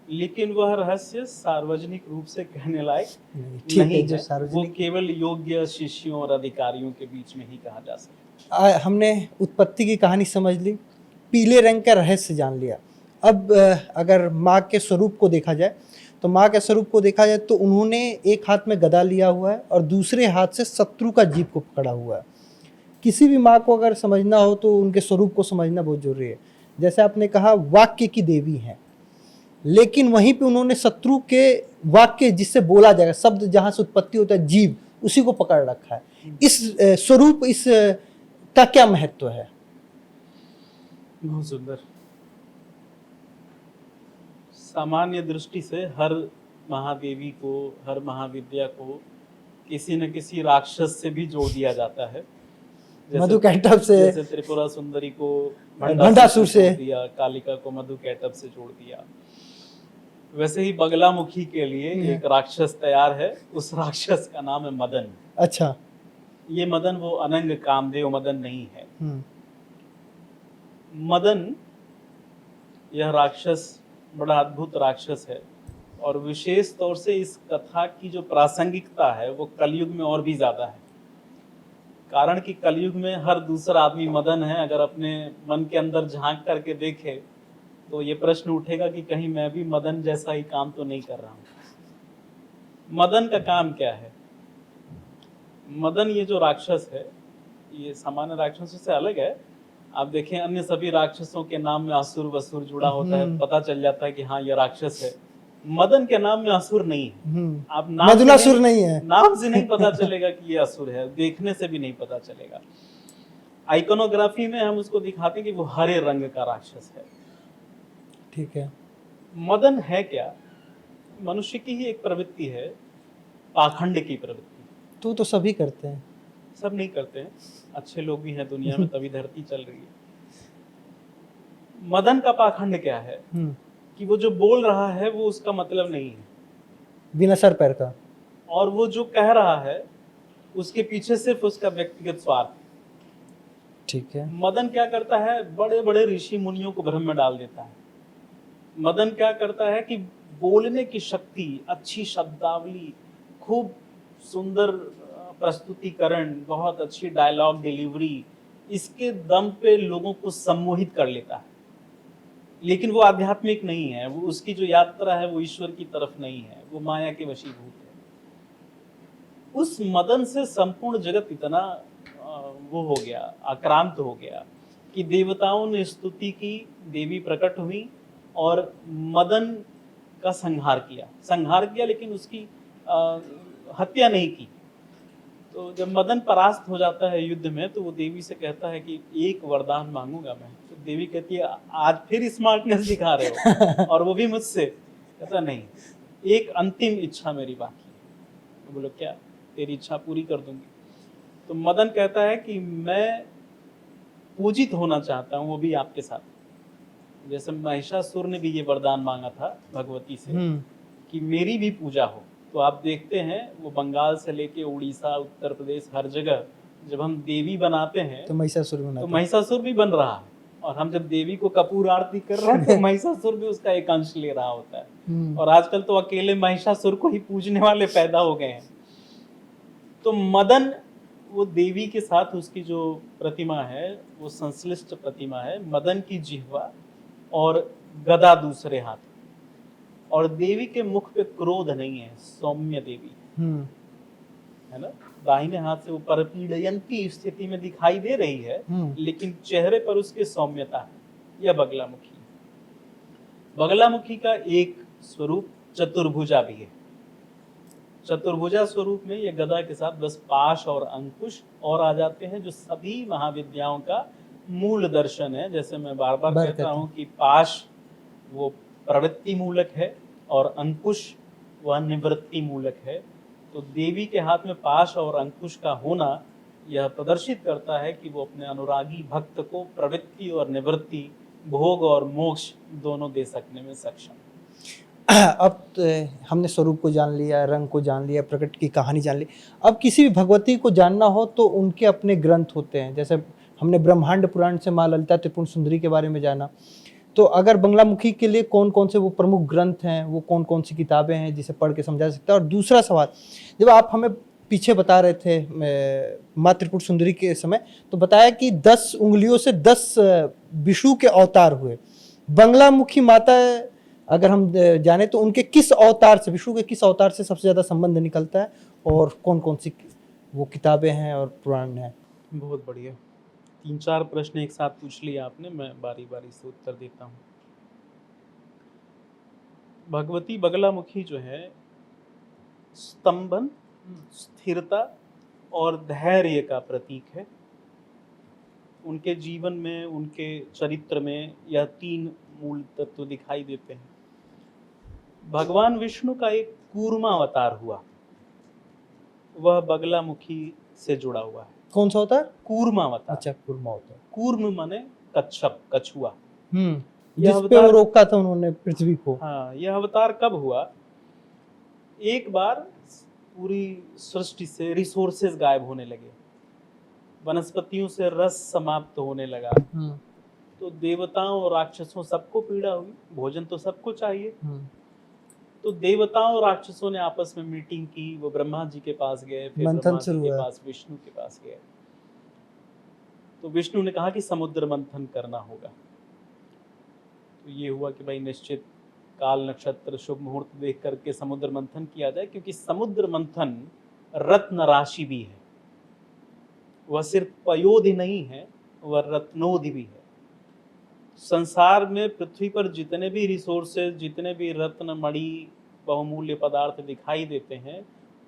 लेकिन वह रहस्य सार्वजनिक रूप से कहने लायक नहीं है। वो केवल योग्य शिष्यों और अधिकारियों के बीच में ही कहा जा सकता है। हमने उत्पत्ति की कहानी समझ ली, पीले रंग का रहस्य जान लिया। अब अगर माँ के स्वरूप को देखा जाए तो उन्होंने एक हाथ में गदा लिया हुआ है और दूसरे हाथ से शत्रु का जीभ को पकड़ा हुआ है। किसी भी माँ को अगर समझना हो तो उनके स्वरूप को समझना बहुत जरूरी है। जैसे आपने कहा वाक्य की देवी हैं, लेकिन वहीं पे उन्होंने शत्रु के वाक्य जिससे बोला जाएगा, शब्द जहां से उत्पत्ति होता है, जीव, उसी को पकड़ रखा है। इस स्वरूप, इस का क्या महत्व है? बहुत सुंदर। सामान्य दृष्टि से हर महादेवी को, हर महाविद्या को किसी न किसी राक्षस से भी जोड़ दिया जाता है। मधुकैटभ से, जैसे त्रिपुरा सुंदरी को भंडासुर से जोड़ दिया, कालिका को मधुकैटभ से जोड़ दिया। वैसे ही बगलामुखी के लिए एक राक्षस तैयार है। उस राक्षस का नाम है मदन। अच्छा, ये मदन वो अनंग कामदेव मदन नहीं है। मदन, यह राक्षस बड़ा अद्भुत राक्षस है और विशेष तौर से इस कथा की जो प्रासंगिकता है वो कलयुग में और भी ज्यादा है। कारण कि कलयुग में हर दूसरा आदमी मदन है। अगर अपने मन के अंदर झांक करके देखे तो ये प्रश्न उठेगा कि कहीं मैं भी मदन जैसा ही काम तो नहीं कर रहा हूं। मदन का काम क्या है? मदन, ये जो राक्षस है, ये सामान्य राक्षसों से अलग है। आप देखें अन्य सभी राक्षसों के नाम में असुर वसुर जुड़ा होता है, पता चल जाता है कि हाँ ये राक्षस है। मदन के नाम में असुर नहीं है। आप मदनासुर नहीं है, नाम से नहीं पता चलेगा कि ये असुर है, देखने से भी नहीं पता चलेगा। आइकोनोग्राफी में हम उसको दिखाते हैं कि वो हरे रंग का राक्षस है। ठीक है। मदन है क्या? मनुष्य की ही एक प्रवृत्ति है, पाखंड की प्रवृत्ति। तो सभी करते हैं। सब नहीं करते हैं, अच्छे लोग भी हैं दुनिया में, तभी धरती चल रही है। मदन का पाखंड क्या है कि वो जो बोल रहा है वो उसका मतलब नहीं है, बिना सर पैर का। और वो जो कह रहा है उसके पीछे सिर्फ उसका व्यक्तिगत स्वार्थ। ठीक है। मदन क्या करता है? बड़े बड़े ऋषि मुनियों को भ्रम में डाल देता है। मदन क्या करता है कि बोलने की शक्ति, अच्छी शब्दावली, खूब सुंदर प्रस्तुतिकरण, बहुत अच्छी डायलॉग डिलीवरी, इसके दम पे लोगों को सम्मोहित कर लेता है। लेकिन वो आध्यात्मिक नहीं है। वो, उसकी जो यात्रा है वो ईश्वर की तरफ नहीं है, वो माया के वशीभूत है। उस मदन से संपूर्ण जगत इतना वो हो गया, आक्रांत हो गया कि देवताओं ने स्तुति की, देवी प्रकट हुई और मदन का संहार किया, लेकिन उसकी हत्या नहीं की। तो जब मदन परास्त हो जाता है युद्ध में तो वो देवी से कहता है कि एक वरदान मांगूंगा मैं। तो देवी कहती है आज फिर स्मार्टनेस दिखा रहे हो, और वो भी मुझसे। कहता नहीं, एक अंतिम इच्छा मेरी बाकी है। तो बोलो क्या? तेरी इच्छा पूरी कर दूंगी। तो मदन कहता है कि मैं पूजित होना चाहता हूँ, वो भी आपके साथ। जैसे महिषासुर ने भी ये वरदान मांगा था भगवती से कि मेरी भी पूजा हो। तो आप देखते हैं वो बंगाल से लेके उड़ीसा, उत्तर प्रदेश, हर जगह जब हम देवी बनाते हैं तो महिषासुर भी बन रहा है। और हम जब देवी को कपूर आरती कर रहे हैं तो महिषासुर भी उसका एक अंश ले रहा होता है। और आजकल तो अकेले महिषासुर को ही पूजने वाले पैदा हो गए हैं। तो मदन, वो देवी के साथ उसकी जो प्रतिमा है वो संश्लिष्ट प्रतिमा है। मदन की जिह्वा और गदा दूसरे हाथ, और देवी के मुख पे क्रोध नहीं है, सौम्य देवी है ना। दाहिने हाथ से वो परपीड़यन की स्थिति में दिखाई दे रही है, लेकिन चेहरे पर उसके सौम्यता है। यह बगलामुखी। बगलामुखी का एक स्वरूप चतुर्भुजा भी है। चतुर्भुजा स्वरूप में ये गदा के साथ बस पाश और अंकुश और आ जाते हैं, जो सभी महाविद्याओं का मूल दर्शन है। जैसे मैं बार बार कहता हूँ कि पाश वो प्रवृत्ति मूलक है और अंकुश वह निवृत्ति मूलक है। तो देवी के हाथ में पाश और अंकुश का होना यह प्रदर्शित करता है कि वो अपने अनुरागी भक्त को प्रवृत्ति और निवृत्ति, भोग और मोक्ष दोनों दे सकने में सक्षम है। अब हमने स्वरूप को जान लिया, रंग को जान लिया, प्रकट की कहानी जान ली। अब किसी भी भगवती को जानना हो तो उनके अपने ग्रंथ होते हैं। जैसे हमने ब्रह्मांड पुराण से माँ ललिता त्रिपुर सुंदरी के बारे में जाना, तो अगर बंगलामुखी के लिए कौन कौन से वो प्रमुख ग्रंथ हैं, वो कौन कौन सी किताबें हैं जिसे पढ़ के समझा सकता है। और दूसरा सवाल, जब आप हमें पीछे बता रहे थे माँ त्रिपुर सुंदरी के समय, तो बताया कि 10 उंगलियों से 10 विष्णु के अवतार हुए। बंगलामुखी माता अगर हम जाने तो उनके किस अवतार से, विष्णु के किस अवतार से सबसे ज़्यादा संबंध निकलता है, और कौन कौन सी वो किताबें हैं और पुराण हैं? बहुत बढ़िया, 3-4 प्रश्न एक साथ पूछ लिया आपने, मैं बारी बारी से उत्तर देता हूँ। भगवती बगलामुखी जो है स्तंभन, स्थिरता और धैर्य का प्रतीक है। उनके जीवन में, उनके चरित्र में यह 3 मूल तत्व दिखाई देते हैं। भगवान विष्णु का एक कूर्मा अवतार हुआ, वह बगलामुखी से जुड़ा हुआ है। कौन सा अवतार? कूर्मा अवतार। अच्छा, कूर्मा अवतार। कूर्म माने कच्छप, कछुआ। जिस पे वो रोका था उन्होंने पृथ्वी को। हाँ, यह अवतार कब हुआ? एक बार पूरी सृष्टि से रिसोर्सेज गायब होने लगे, वनस्पतियों से रस समाप्त होने लगा, तो देवताओं और राक्षसों सबको पीड़ा हुई, भोजन तो सबको चाहिए। तो देवताओं और राक्षसों ने आपस में मीटिंग की, वो ब्रह्मा जी के पास गए, फिर ब्रह्मा जी के पास, विष्णु के पास गए। तो विष्णु ने कहा कि समुद्र मंथन करना होगा। तो ये हुआ कि भाई निश्चित काल नक्षत्र शुभ मुहूर्त देख करके समुद्र मंथन किया जाए, क्योंकि समुद्र मंथन रत्न राशि भी है, वह सिर्फ पयोधि नहीं है, वह रत्नोधि भी है। संसार में पृथ्वी पर जितने भी रिसोर्सेज, जितने भी रत्न मणि बहुमूल्य पदार्थ दिखाई देते हैं,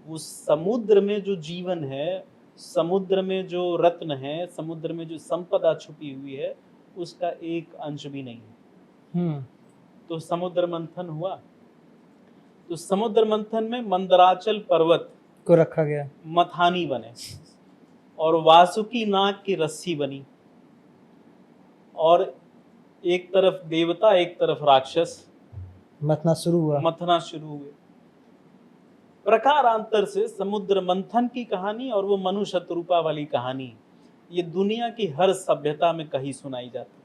वो समुद्र में जो जीवन है, समुद्र में जो रत्न है, समुद्र में जो संपदा छुपी हुई है, उसका एक अंश भी नहीं है। तो समुद्र मंथन हुआ। तो समुद्र मंथन में मंदराचल पर्वत को रखा गया, मथानी बने, और वासुकी नाग की रस्सी बनी, और एक तरफ देवता एक तरफ राक्षस मथना शुरू हुए। प्रकारांतर से समुद्र मंथन की कहानी और वो मनु शतरूपा वाली कहानी, ये दुनिया की हर सभ्यता में कहीं सुनाई जाती है।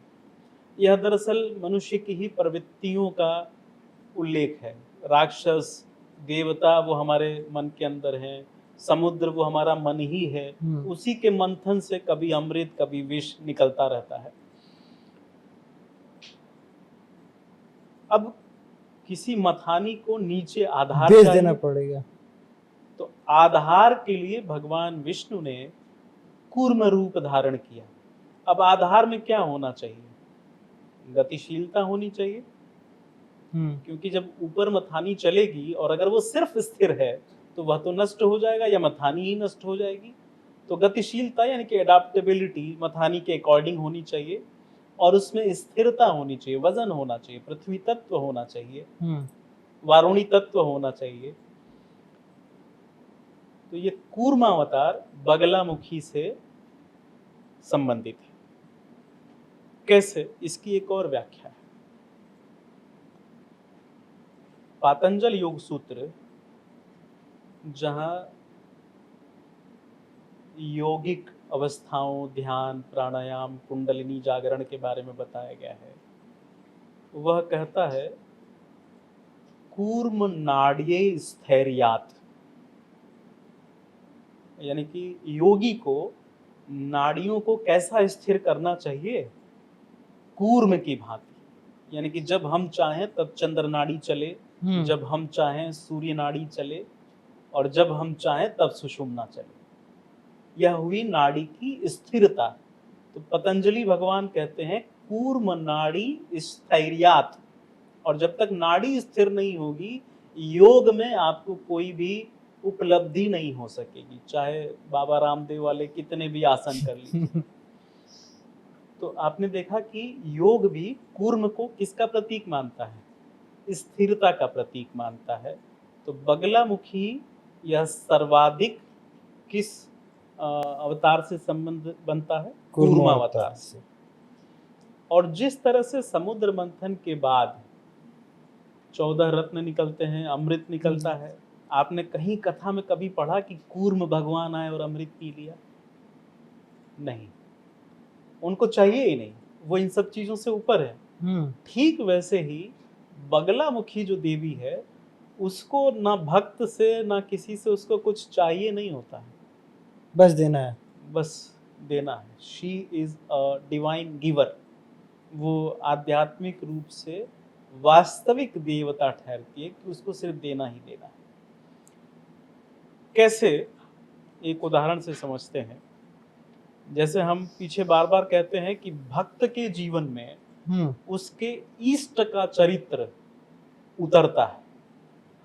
यह दरअसल मनुष्य की ही प्रवृत्तियों का उल्लेख है। राक्षस, देवता वो हमारे मन के अंदर हैं, समुद्र वो हमारा मन ही है। उसी के मंथन से कभी अमृत कभी विष निकलता रहता है। अब किसी मथानी को नीचे आधार बेच देना पड़ेगा, तो आधार के लिए भगवान विष्णु ने कूर्म रूप धारण किया। अब आधार में क्या होना चाहिए? गतिशीलता होनी चाहिए, क्योंकि जब ऊपर मथानी चलेगी और अगर वो सिर्फ स्थिर है तो वह तो नष्ट हो जाएगा या मथानी ही नष्ट हो जाएगी। तो गतिशीलता यानी कि एडाप्टेबिलिटी मथानी के अकॉर्डिंग होनी चाहिए, और उसमें स्थिरता होनी चाहिए, वजन होना चाहिए, पृथ्वी तत्व होना चाहिए, वारुणी तत्व होना चाहिए। तो ये कूर्मावतार बगलामुखी से संबंधित है। कैसे? इसकी एक और व्याख्या है। पातंजल योग सूत्र, जहां यौगिक अवस्थाओं, ध्यान, प्राणायाम, कुंडलिनी जागरण के बारे में बताया गया है, वह कहता है कूर्म नाड्ये स्थैर्यात्, यानी कि योगी को नाड़ियों को कैसा स्थिर करना चाहिए? कूर्म की भांति। यानी कि जब हम चाहें तब चंद्र नाड़ी चले, जब हम चाहें सूर्य नाड़ी चले, और जब हम चाहें तब सुषुम्ना चले। यह हुई नाड़ी की स्थिरता। तो पतंजलि भगवान कहते हैं कूर्म नाड़ी स्थैर्यात्, और जब तक नाड़ी स्थिर नहीं होगी, योग में आपको कोई भी उपलब्धि नहीं हो सकेगी, चाहे बाबा रामदेव वाले कितने भी आसन कर लीजिए। तो आपने देखा कि योग भी कूर्म को किसका प्रतीक मानता है? स्थिरता का प्रतीक मानता है। तो बगलामुखी यह सर्वाधिक किस अवतार से संबंध बनता है? कूर्मावतार से। और जिस तरह से समुद्र मंथन के बाद 14 रत्न निकलते हैं, अमृत निकलता है, आपने कहीं कथा में कभी पढ़ा कि कूर्म भगवान आए और अमृत पी लिया? नहीं, उनको चाहिए ही नहीं, वो इन सब चीजों से ऊपर है। ठीक वैसे ही बगलामुखी जो देवी है, उसको ना भक्त से ना किसी से उसको कुछ चाहिए नहीं होता है, बस देना है, बस देना है। She is a divine giver. वो आध्यात्मिक रूप से वास्तविक देवता ठहरती है कि उसको सिर्फ देना ही देना है। कैसे? एक उदाहरण से समझते हैं। जैसे हम पीछे बार बार कहते हैं कि भक्त के जीवन में उसके इष्ट का चरित्र उतरता है।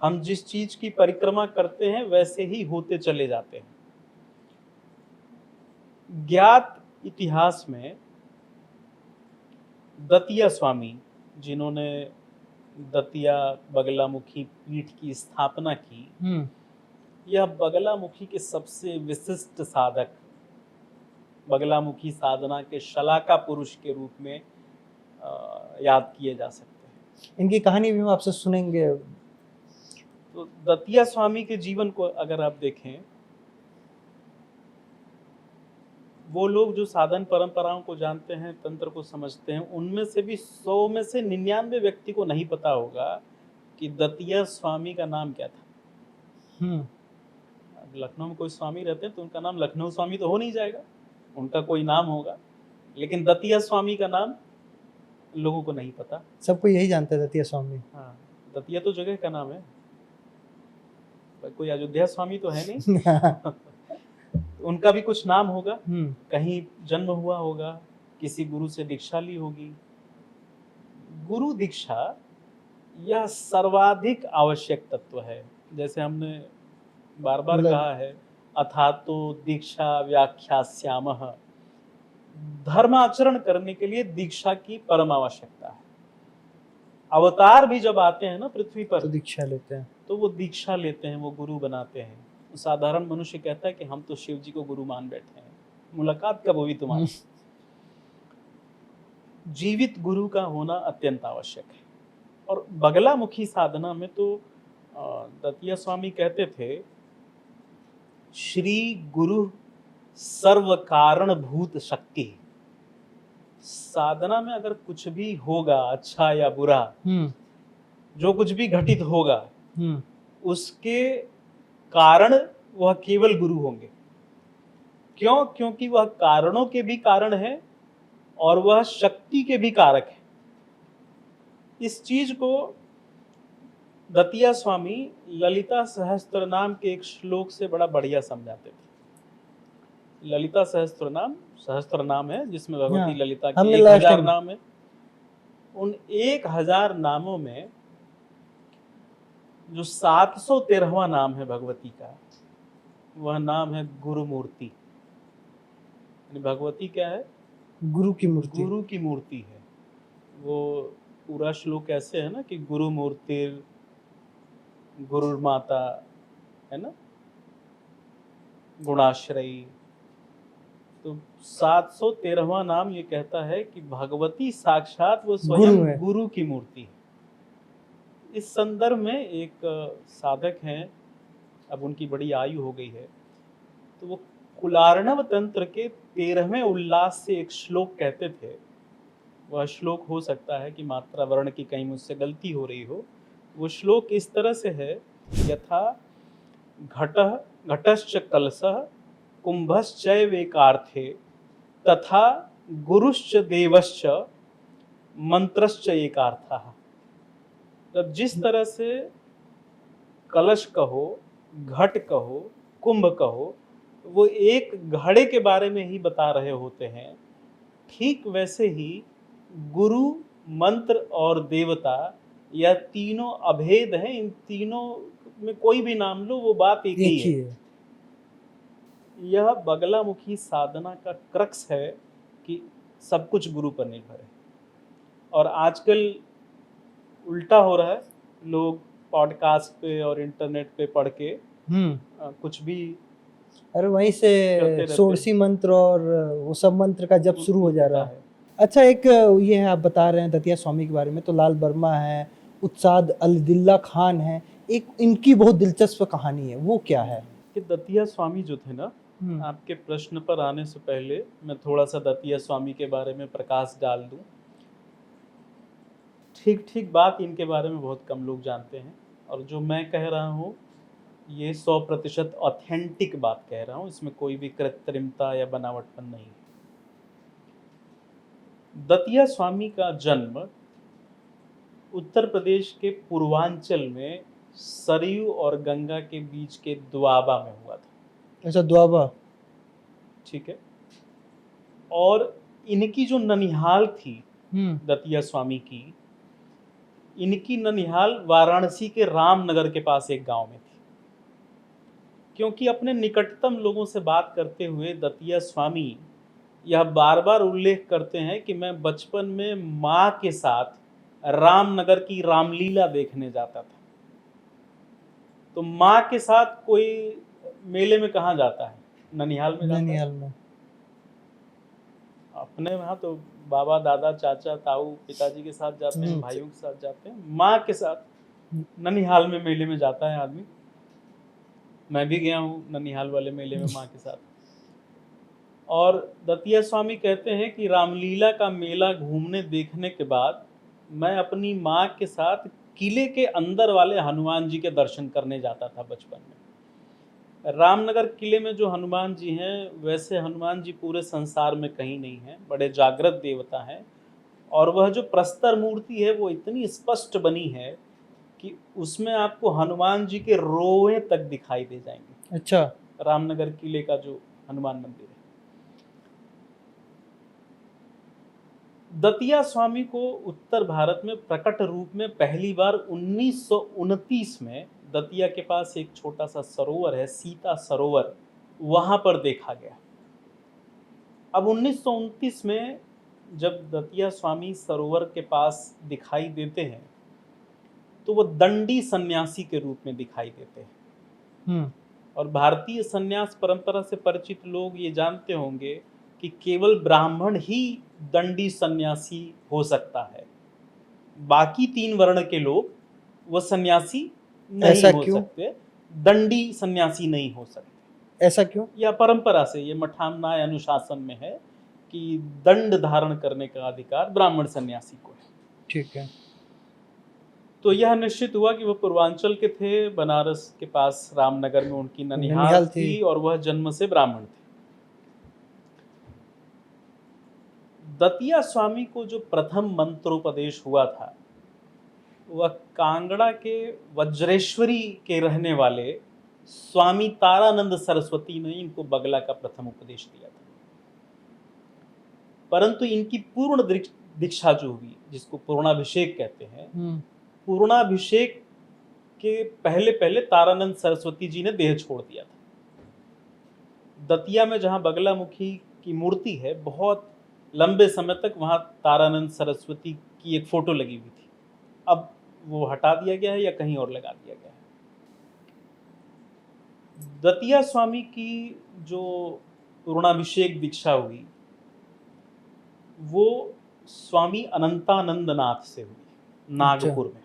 हम जिस चीज की परिक्रमा करते हैं वैसे ही होते चले जाते हैं। ज्ञात इतिहास में दतिया स्वामी, जिन्होंने दतिया बगलामुखी पीठ की स्थापना की, यह बगलामुखी के सबसे विशिष्ट साधक, बगलामुखी साधना के शलाका पुरुष के रूप में याद किए जा सकते हैं। इनकी कहानी भी हम आपसे सुनेंगे। तो दतिया स्वामी के जीवन को अगर आप देखें, वो लोग जो साधन परंपराओं को जानते हैं, तंत्र को समझते हैं, उनमें से भी 100 में से 99 व्यक्ति को नहीं पता होगा कि दतिया स्वामी का नाम क्या था। लखनऊ में कोई स्वामी रहते हैं तो उनका नाम लखनऊ स्वामी तो हो नहीं जाएगा, उनका कोई नाम होगा, लेकिन दतिया स्वामी का नाम लोगों को नहीं पता। सबको यही जानते हैं दतिया स्वामी। हाँ, दतिया तो जगह का नाम है, कोई अयोध्या स्वामी तो है नहीं। उनका भी कुछ नाम होगा, कहीं जन्म हुआ होगा, किसी गुरु से दीक्षा ली होगी। गुरु दीक्षा यह सर्वाधिक आवश्यक तत्व है। जैसे हमने बार बार कहा है, अथातो दीक्षा व्याख्यास्यामः, धर्माचरण करने के लिए दीक्षा की परम आवश्यकता है। अवतार भी जब आते हैं ना पृथ्वी पर, तो दीक्षा लेते हैं, तो वो दीक्षा लेते हैं, वो गुरु बनाते हैं। साधारण मनुष्य कहता है कि हम तो शिव जी को गुरु मान बैठे हैं, मुलाकात कब हुई तुम्हारी? जीवित गुरु का होना अत्यंत आवश्यक है। और बगलामुखी साधना में तो दतिया स्वामी कहते थे, श्री गुरु सर्व कारण भूत शक्ति। साधना में अगर कुछ भी होगा, अच्छा या बुरा, जो कुछ भी घटित होगा, उसके कारण वह केवल गुरु होंगे। क्यों? क्योंकि वह कारणों के भी कारण है और वह शक्ति के भी कारक है। इस चीज को दतिया स्वामी ललिता सहस्त्रनाम के एक श्लोक से बड़ा बढ़िया समझाते थे। ललिता सहस्त्रनाम है जिसमें भगवती ललिता के 1000 नाम है। उन 1000 नामों में जो 713वां नाम है भगवती का, वह नाम है गुरु मूर्ति। भगवती क्या है? गुरु की मूर्ति। गुरु की मूर्ति है। वो पूरा श्लोक ऐसे है ना कि गुरु मूर्ति, गुरु माता, है ना, गुणाश्रयी। तो 713वां नाम ये कहता है कि भगवती साक्षात वो स्वयं गुरु की मूर्ति है। इस संदर्भ में एक साधक हैं, अब उनकी बड़ी आयु हो गई है, तो वो कुलार्णव तंत्र के 13वें उल्लास से एक श्लोक कहते थे। वह श्लोक हो सकता है कि मात्रा वर्ण की कहीं मुझसे गलती हो रही हो। वो श्लोक इस तरह से है, यथा घटश्च कलशः कुंभश्चैवेकार्थे तथा गुरुश्च देवश्च मंत्रश्च एकार्थः। तब जिस तरह से कलश कहो, घट कहो, कुंभ कहो, वो एक घड़े के बारे में ही बता रहे होते हैं, ठीक वैसे ही गुरु, मंत्र और देवता, यह तीनों अभेद हैं। इन तीनों में कोई भी नाम लो, वो बात एक ही एक ही है। है। यह बगलामुखी साधना का क्रक्स है कि सब कुछ गुरु पर निर्भर है। और आजकल उल्टा हो रहा है, लोग पॉडकास्ट पे और इंटरनेट पे पढ़ के कुछ भी अरे वहीं से करते रहते षोडशी मंत्र और वो सब मंत्र का जब शुरू हो जा रहा है। अच्छा, एक ये है, आप बता रहे हैं दतिया स्वामी के बारे में, तो लाल वर्मा है, उत्साद अल्दिल्ला खान है, एक इनकी बहुत दिलचस्प कहानी है, वो क्या है? कि दतिया स्वामी जो थे ना, आपके प्रश्न पर आने से पहले मैं थोड़ा सा दतिया स्वामी के बारे में प्रकाश डाल दूं। ठीक ठीक बात इनके बारे में बहुत कम लोग जानते हैं, और जो मैं कह रहा हूँ ये 100% ऑथेंटिक बात कह रहा हूँ, इसमें कोई भी कृत्रिमता या बनावटपन नहीं है। दतिया स्वामी का जन्म उत्तर प्रदेश के पूर्वांचल में सरयू और गंगा के बीच के दोआबा में हुआ था। अच्छा, दोआबा। ठीक है। और इनकी जो ननिहाल थी दतिया स्वामी की, इनकी ननिहाल वाराणसी के रामनगर के पास एक गांव में थी। क्योंकि अपने निकटतम लोगों से बात करते हुए दतिया स्वामी यह बार बार उल्लेख करते हैं कि मैं बचपन में माँ के साथ रामनगर की रामलीला देखने जाता था। तो माँ के साथ कोई मेले में कहाँ जाता है? ननिहाल में जाता है। ननिहाल में। अपने वहाँ तो बाबा, दादा, चाचा, ताऊ, पिताजी के साथ जाते हैं, भाइयों के साथ जाते हैं। माँ के साथ ननिहाल में मेले में जाता है आदमी। मैं भी गया हूँ ननिहाल वाले मेले में माँ के साथ। और दतिया स्वामी कहते हैं कि रामलीला का मेला घूमने देखने के बाद मैं अपनी माँ के साथ किले के अंदर वाले हनुमान जी के दर्शन करने जाता था बचपन में। रामनगर किले में जो हनुमान जी हैं, वैसे हनुमान जी पूरे संसार में कहीं नहीं हैं। बड़े जागृत देवता हैं, और वह जो प्रस्तर मूर्ति है वो इतनी स्पष्ट बनी है कि उसमें आपको हनुमान जी के रोए तक दिखाई दे जाएंगे। अच्छा। रामनगर किले का जो हनुमान मंदिर है। दतिया स्वामी को उत्तर भारत में प्रकट रूप में पहली बार 1929 में दतिया के पास एक छोटा सा सरोवर है, सीता सरोवर, वहां पर देखा गया। अब 1929 में जब दतिया स्वामी सरोवर के पास दिखाई देते हैं तो वो दंडी सन्यासी के रूप में दिखाई देते हैं। और भारतीय सन्यास परंपरा से परिचित लोग ये जानते होंगे कि केवल ब्राह्मण ही दंडी सन्यासी हो सकता है। बाकी 3 वर्ण के लोग वो सन्यासी नहीं हो सकते, दंडी सन्यासी नहीं हो सकते। ऐसा क्यों? यह परंपरा से, ये मठान्नाय अनुशासन में है कि दंड धारण करने का अधिकार ब्राह्मण सन्यासी को है। ठीक है। तो यह निश्चित हुआ कि वह पूर्वांचल के थे, बनारस के पास रामनगर में उनकी ननिहाल थी, और वह जन्म से ब्राह्मण थे। दतिया स्वामी को जो प्रथम मंत्रोपदेश हुआ था वह कांगड़ा के वज्रेश्वरी के रहने वाले स्वामी तारानंद सरस्वती ने इनको बगला का प्रथम उपदेश दिया था। परंतु इनकी पूर्ण दीक्षा जो हुई, जिसको पूर्णाभिषेक कहते हैं, पूर्णाभिषेक के पहले पहले तारानंद सरस्वती जी ने देह छोड़ दिया था। दतिया में जहां बगलामुखी की मूर्ति है, बहुत लंबे समय तक वहां तारानंद सरस्वती की एक फोटो लगी हुई थी। अब वो हटा दिया गया है या कहीं और लगा दिया गया है। दतिया स्वामी की जो पूर्णाभिषेक दीक्षा हुई वो स्वामी अनंतानंदनाथ से हुई, नागपुर में।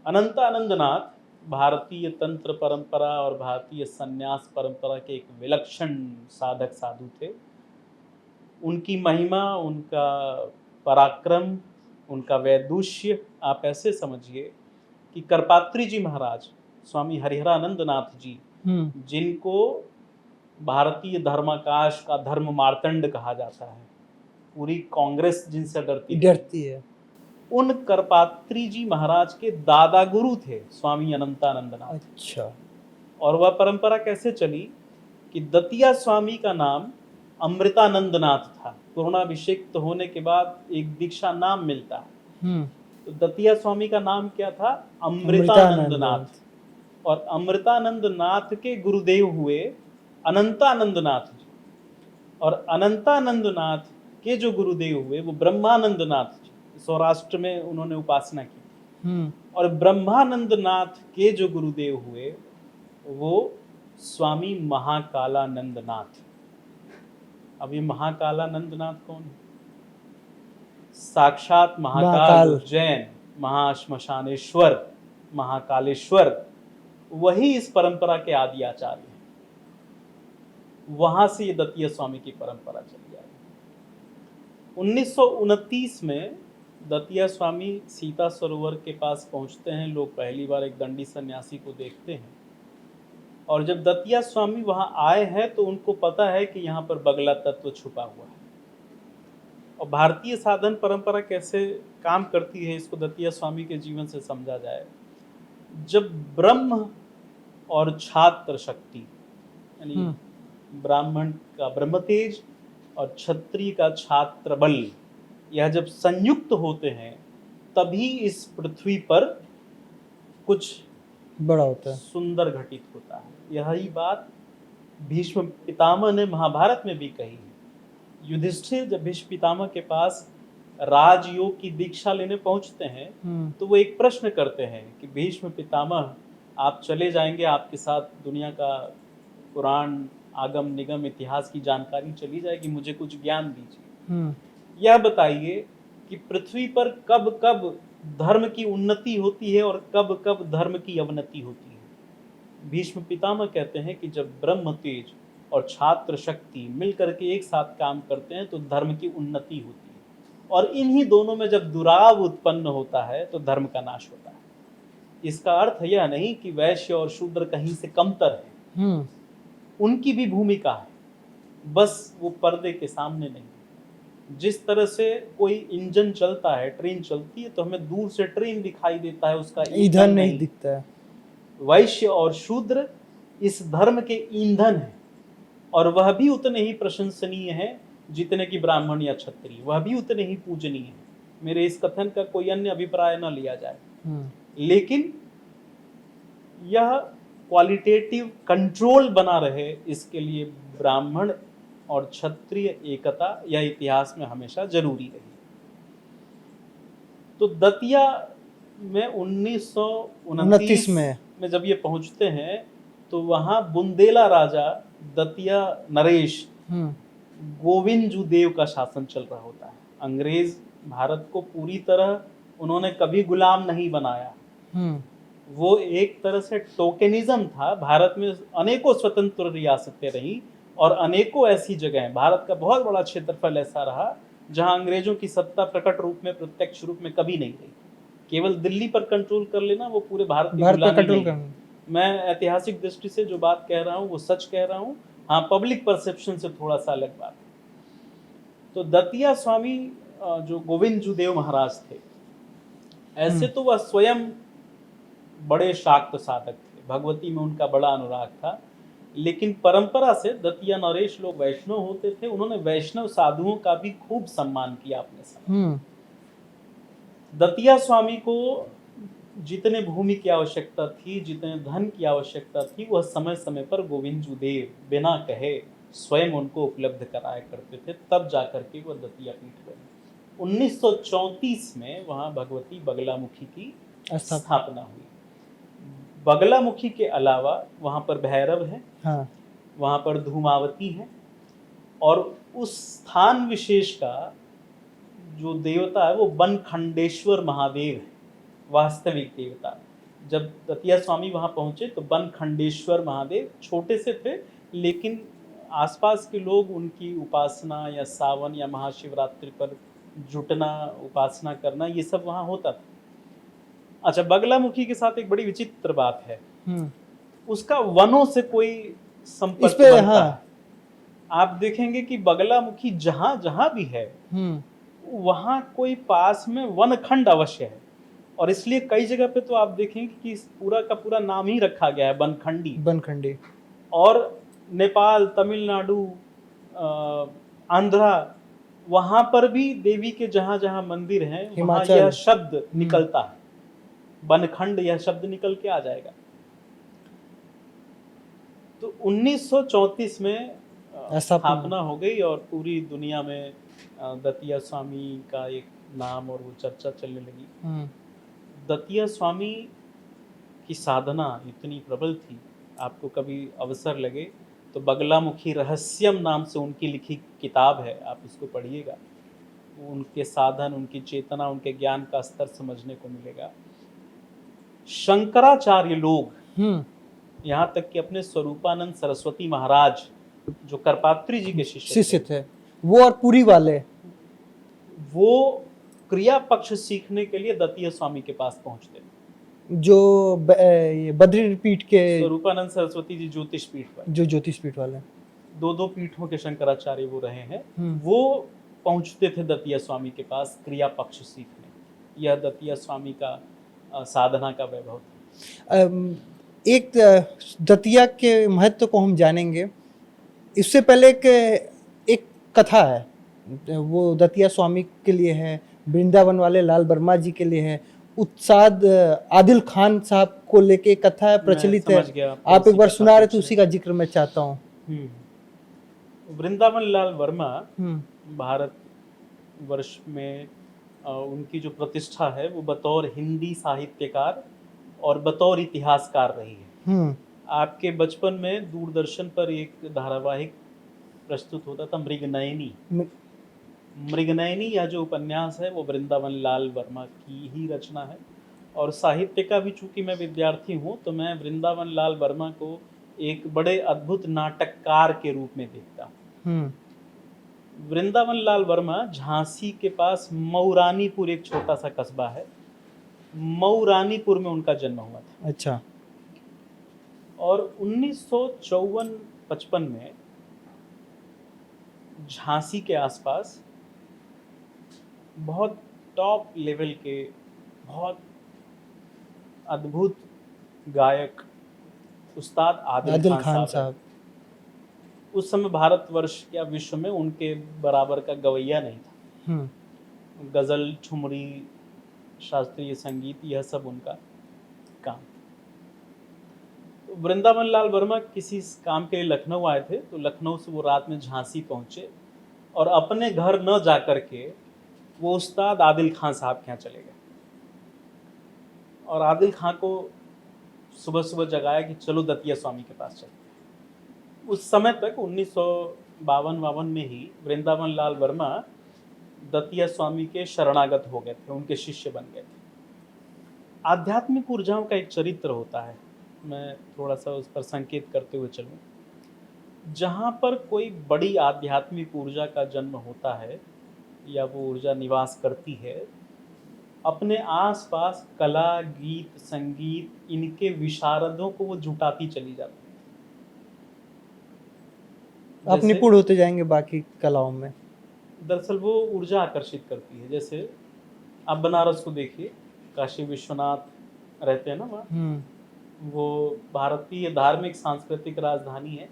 अनंतानंदनाथ भारतीय तंत्र परंपरा और भारतीय संन्यास परंपरा के एक विलक्षण साधक साधु थे। उनकी महिमा, उनका पराक्रम, उनका वैदुष्य आप ऐसे समझिए कि करपात्री जी महाराज, स्वामी हरिहरानंद नाथ जी, जिनको भारतीय धर्माकाश का धर्म मार्तंड कहा जाता है, पूरी कांग्रेस जिनसे डरती है, उन करपात्री जी महाराज के दादा गुरु थे स्वामी अनंतानंदनाथ। अच्छा। और वह परंपरा कैसे चली कि दतिया स्वामी का नाम अमृतानंदनाथ था। पूर्णाभिषेक होने के बाद एक दीक्षा नाम मिलता है। तो दतिया स्वामी का नाम क्या था? अमृतानंद अमृतानंद नाथ। और अमृतानंद नाथ के गुरुदेव हुए अनंतानंद नाथ जी। और अनंतानंद नाथ के जो गुरुदेव हुए वो ब्रह्मानंद नाथ जी। सौराष्ट्र में उन्होंने उपासना की। और ब्रह्मानंद नाथ के जो गुरुदेव हुए वो स्वामी महाकालानंद नाथ। अब ये महाकालानंद नाथ कौन है? साक्षात महाकाल, उज्जैन, महाश्मशानेश्वर, महाकालेश्वर, वही इस परंपरा के आदि आचार्य हैं। वहां से ये दतिया स्वामी की परंपरा चली आई। 1929 में दतिया स्वामी सीता सरोवर के पास पहुंचते हैं। लोग पहली बार एक दंडी सन्यासी को देखते हैं। और जब दतिया स्वामी वहां आए हैं तो उनको पता है कि यहाँ पर बगला तत्व छुपा हुआ है। और भारतीय साधन परंपरा कैसे काम करती है इसको दतिया स्वामी के जीवन से समझा जाए। जब ब्रह्म और छात्र शक्ति यानी ब्राह्मण का ब्रह्म तेज और क्षत्रिय का छात्र बल, यह जब संयुक्त होते हैं तभी इस पृथ्वी पर कुछ बड़ा होता है, सुंदर घटित होता है। यही बात भीष्म पितामह ने महाभारत में भी कही है। युधिष्ठिर जब भीष्म पितामह के पास राजयोग की दीक्षा लेने पहुंचते हैं तो वो एक प्रश्न करते हैं कि भीष्म पितामह आप चले जाएंगे, आपके साथ दुनिया का पुराण आगम निगम इतिहास की जानकारी चली जाएगी, मुझे कुछ ज्ञान दीजिए। यह बताइए कि पृथ्वी पर कब कब धर्म की उन्नति होती है और कब कब धर्म की अवनति होती है। भीष्म पितामह कहते हैं कि जब ब्रह्म तेज और छात्र शक्ति मिलकर के एक साथ काम करते हैं तो धर्म की उन्नति होती है। और इन्हीं दोनों में जब दुराव उत्पन्न होता है तो धर्म का नाश होता है। इसका अर्थ यह नहीं कि वैश्य और शूद्र कहीं से कमतर है, उनकी भी भूमिका है, बस वो पर्दे के सामने नहीं। जिस तरह से कोई इंजन चलता है, ट्रेन चलती है तो हमें दूर से ट्रेन दिखाई देता है, उसका ईंधन नहीं दिखता है। वैश्य और शूद्र इस धर्म के ईंधन हैं और वह भी उतने ही प्रशंसनीय हैं जितने कि ब्राह्मण या क्षत्रिय, वह भी उतने ही पूजनीय हैं। मेरे इस कथन का कोई अन्य अभिप्राय न लिया जाए, लेकिन यह क्वालिटेटिव कंट्रोल बना रहे इसके लिए ब्राह्मण और क्षत्रिय एकता यह इतिहास में हमेशा जरूरी रही। तो दतिया में 1929 में जब ये पहुंचते हैं तो वहां बुंदेला राजा दतिया नरेश गोविंदजू देव का शासन चल रहा होता है। अंग्रेज भारत को पूरी तरह उन्होंने कभी गुलाम नहीं बनाया। वो एक तरह से टोकेनिज्म था। भारत में अनेकों स्वतंत्र रियासतें रही और अनेकों ऐसी जगह हैं। भारत का बहुत बड़ा क्षेत्रफल ऐसा रहा जहां अंग्रेजों की सत्ता प्रकट रूप में, प्रत्यक्ष रूप में कभी नहीं रही। केवल दिल्ली पर कंट्रोल कर लेना वो पूरे भारत की गुलामी नहीं है। मैं ऐतिहासिक दृष्टि से जो बात कह रहा हूँ वो सच कह रहा हूँ। हाँ, पब्लिक परसेप्शन से थोड़ा सा अलग बात है। तो दतिया स्वामी जो गोविंदजू देव महाराज थे, ऐसे तो वह स्वयं बड़े शाक्त साधक थे, भगवती में उनका बड़ा अनुराग था, लेकिन परंपरा से दतिया नरेश लोग वैष्णव होते थे। उन्होंने वैष्णव साधुओं का भी खूब सम्मान किया अपने समय। दतिया स्वामी को जितने भूमि की आवश्यकता थी, जितने धन की आवश्यकता थी, वह समय समय पर गोविंदजू देव बिना कहे स्वयं उनको उपलब्ध कराया करते थे। तब जाकर के वह दतिया पीठ बनी। 1934 में वहां भगवती बगलामुखी की स्थापना हुई। बगलामुखी के अलावा वहां पर भैरव है, वहां पर धूमावती है, और उस स्थान विशेष का जो देवता है वो बनखंडेश्वर महादेव है, वास्तविक देवता। जब दतिया स्वामी वहां पहुंचे तो बनखंडेश्वर महादेव छोटे से थे, लेकिन आसपास के लोग उनकी उपासना या सावन या महाशिवरात्रि पर जुटना, उपासना करना, ये सब वहां होता था। अच्छा, बगलामुखी के साथ एक बड़ी विचित्र बात है, उसका वनों से कोई संपर्क बनता है। आप देखेंगे कि बगलामुखी जहां जहां भी है वहां कोई पास में वनखंड अवश्य है, और इसलिए कई जगह पे तो आप देखेंगे कि पूरा का पूरा नाम ही रखा गया है बनखंडी। और नेपाल, तमिलनाडु, आंध्रा, वहां पर भी देवी के जहां जहां मंदिर हैं वहां हिमाचल। यह शब्द निकलता है, बनखंड यह शब्द निकल के आ जाएगा। तो 1934 में स्थापना हो गई और पूरी दुनिया में दतिया स्वामी का एक नाम और वो चर्चा चलने लगी। दतिया स्वामी की साधना इतनी प्रबल थी, आपको कभी अवसर लगे तो बगलामुखी रहस्यम नाम से उनकी लिखी किताब है, आप इसको पढ़िएगा। उनके साधन, उनकी चेतना, उनके ज्ञान का स्तर समझने को मिलेगा। शंकराचार्य लोग, यहाँ तक कि अपने स्वरूपानंद सरस्वती महाराज जो करपात्री जी के शिष्य थे, वो और पुरी वाले, वो क्रिया पक्ष सीखने के लिए दतिया स्वामी के पास पहुंचते थे। जो ये बद्री पीठ के स्वरूपानंद सरस्वती जी ज्योतिष पीठ वाले, जो ज्योतिष पीठ वाले, दो पीठों के शंकराचार्य वो रहे हैं, वो पहुंचते थे दतिया स्वामी के पास क्रिया पक्ष सीखने। यह दतिया स्वामी का साधना का वैभव था। एक दतिया के महत्व को हम जानेंगे, इससे पहले एक कथा है, वो दतिया स्वामी के लिए है, वृंदावन वाले लाल वर्मा जी के लिए है, उस्ताद आदिल खान साहब को लेके कथा प्रचलित है। आप एक बार सुना रहे थे, उसी का जिक्र मैं चाहता हूँ। वृंदावन लाल वर्मा भारत वर्ष में उनकी जो प्रतिष्ठा है वो बतौर हिंदी साहित्यकार और बतौर इतिहासकार रही है। आपके बचपन में दूरदर्शन पर एक धारावाहिक प्रस्तुत होता था, मृगनयनी। मृगनयनी यह जो उपन्यास है वो वृंदावन लाल वर्मा की ही रचना है। और साहित्य का भी चूंकि मैं विद्यार्थी हूँ तो मैं वृंदावन लाल वर्मा को एक बड़े अद्भुत नाटककार के रूप में देखता हूँ। वृंदावन लाल वर्मा झांसी के पास मऊरानीपुर, एक छोटा सा कस्बा है, मऊरानीपुर में उनका जन्म हुआ था। अच्छा। और 1954-55 में झांसी के आसपास बहुत टॉप लेवल के बहुत अद्भुत गायक उस्ताद आदिल खान साहब, उस समय भारतवर्ष या विश्व में उनके बराबर का गवैया नहीं था। गजल, ठुमरी, शास्त्रीय संगीत, यह सब उनका काम। तो वृंदावन लाल वर्मा किसी काम के लिए लखनऊ आए थे, तो लखनऊ से वो रात में झांसी पहुंचे और अपने घर न जाकर के वो उस्ताद आदिल खान साहब के यहाँ चले गए और आदिल खान को सुबह सुबह जगाया कि चलो दतिया स्वामी के पास चलते हैं। उस समय तक 1952 में ही वृंदावन लाल वर्मा दतिया स्वामी के शरणागत हो गए थे, उनके शिष्य बन गए थे। आध्यात्मिक ऊर्जाओं का एक चरित्र होता है, मैं थोड़ा सा उस पर संकेत करते हुए चलूं। जहाँ पर कोई बड़ी आध्यात्मिक ऊर्जा का जन्म होता है या वो ऊर्जा निवास करती है, अपने आसपास कला, गीत, संगीत, इनके विशारदों को वो जुटाती चली जाती है। आप निपुण होते जाएंगे बाकी कलाओं में। दरअसल वो ऊर्जा आकर्षित करती है। जैसे आप बनारस को देखिए, काशी विश्वनाथ रहते हैं ना वहाँ, वो भारतीय धार्मिक सांस्कृतिक राजधानी है।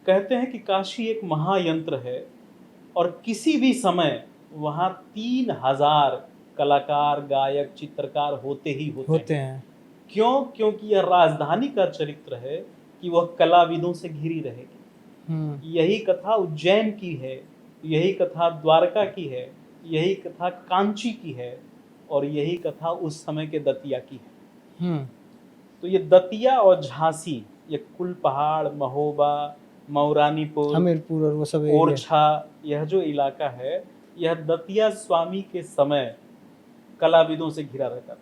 कहते हैं कि काशी एक महायंत्र है और किसी भी समय वहाँ 3000 कलाकार, गायक, चित्रकार होते ही होते हैं। क्यों? क्योंकि यह राजधानी का चरित्र है कि वह कलाविदों से घिरी रहेगी। यही कथा उज्जैन की है, यही कथा द्वारका की है, यही कथा कांची की है और यही कथा उस समय के दतिया की है। तो ये दतिया और झांसी, ये कुल पहाड़, महोबा, मऊरानीपुर, हमीरपुर और वो सब ओरछा, यह जो इलाका है, यह दतिया स्वामी के समय कलाविदों से घिरा रहता था।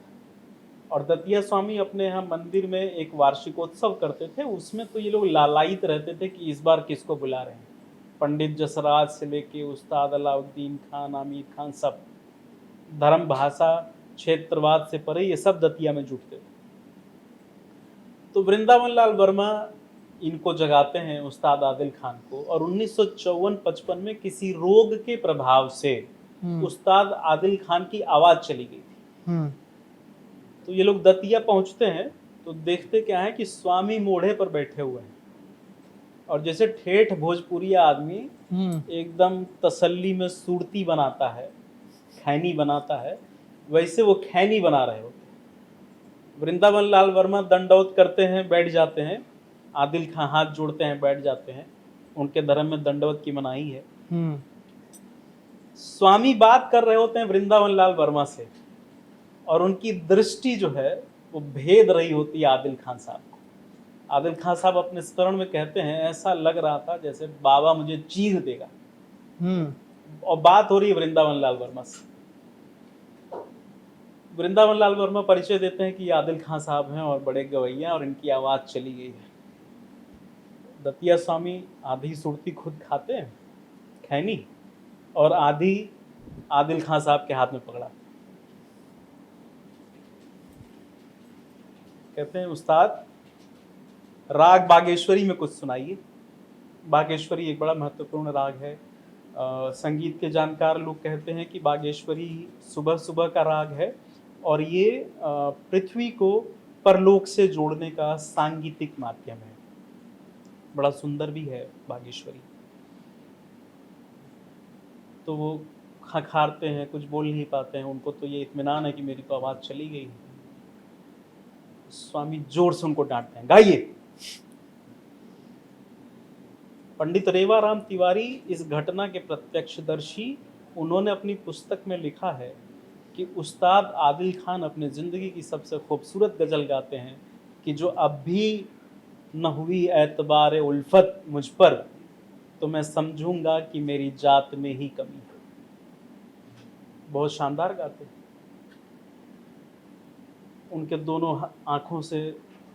और दतिया स्वामी अपने यहाँ मंदिर में एक वार्षिकोत्सव करते थे, उसमें तो ये लोग लालायित रहते थे कि इस बार किसको बुला रहे हैं। पंडित जसराज से लेके उस्ताद अलाउद्दीन खान, आमिर खान, सब धर्म, भाषा, क्षेत्रवाद से परे ये सब दतिया में जुटते थे। तो वृंदावन लाल वर्मा इनको जगाते हैं, उस्ताद आदिल खान को, और 1954-55 में किसी रोग के प्रभाव से उस्ताद आदिल खान की आवाज चली गई थी। तो ये लोग दतिया पहुंचते हैं तो देखते क्या है कि स्वामी मोढ़े पर बैठे हुए हैं और जैसे ठेठ भोजपुरिया आदमी एकदम तसल्ली में सूरती बनाता है, खैनी बनाता है, वैसे वो खैनी बना रहे होते हैं। वृंदावन लाल वर्मा दंडौत करते हैं, बैठ जाते हैं। आदिल खां हाथ जोड़ते हैं, बैठ जाते हैं। उनके धर्म में दंडवत की मनाही है। स्वामी बात कर रहे होते हैं वृंदावन लाल वर्मा से, और उनकी दृष्टि जो है वो भेद रही होती है आदिल खां साहब को। आदिल खां साहब अपने स्मरण में कहते हैं, ऐसा लग रहा था जैसे बाबा मुझे चीर देगा। और बात हो रही है वृंदावन लाल वर्मा से। वृंदावन लाल वर्मा परिचय देते हैं कि ये आदिल खां साहब हैं और बड़े गवैया, और इनकी आवाज चली गई है। दतिया स्वामी आधी सुरती खुद खाते हैं खैनी, और आधी आदिल खां साहब के हाथ में पकड़ा। कहते हैं, उस्ताद राग बागेश्वरी में कुछ सुनाइए। बागेश्वरी एक बड़ा महत्वपूर्ण राग है। संगीत के जानकार लोग कहते हैं कि बागेश्वरी सुबह सुबह का राग है, और ये पृथ्वी को परलोक से जोड़ने का सांगीतिक माध्यम है। बड़ा सुंदर भी है बागेश्वरी। तो वो खखारते हैं, कुछ बोल नहीं पाते हैं। उनको तो ये इत्मीनान है कि मेरी तो आवाज़ चली गई। स्वामी जोर से उनको डांटते हैं, गाइए। पंडित रेवाराम तिवारी इस घटना के प्रत्यक्षदर्शी, उन्होंने अपनी पुस्तक में लिखा है कि उस्ताद आदिल खान अपने ज़िंदगी की सबसे खूबसूरत गज़ल गाते हैं कि जो अब भी न हुई एतबार उल्फत मुझ पर, तो मैं समझूंगा कि मेरी जात में ही कमी है। बहुत शानदार गाते हैं। उनके दोनों आँखों से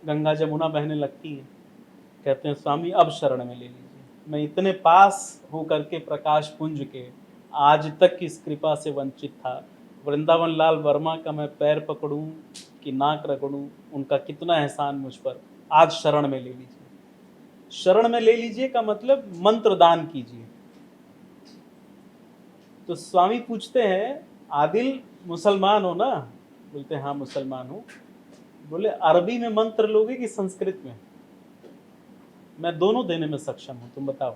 गंगा जमुना बहने लगती हैं। कहते हैं, स्वामी अब शरण में ले लीजिए। मैं इतने पास होकर के प्रकाश पुंज के आज तक की इस कृपा से वंचित था। वृंदावन लाल वर्मा का मैं पैर पकड़ूं कि नाक रगड़ूं, उनका कितना एहसान मुझ पर। आज शरण में ले लीजिए। शरण में ले लीजिए का मतलब मंत्र दान कीजिए। तो स्वामी पूछते हैं, आदिल मुसलमान हो ना? बोलते हैं, हाँ मुसलमान हूँ। बोले, अरबी में मंत्र लोगे कि संस्कृत में? मैं दोनों देने में सक्षम हूँ, तुम बताओ।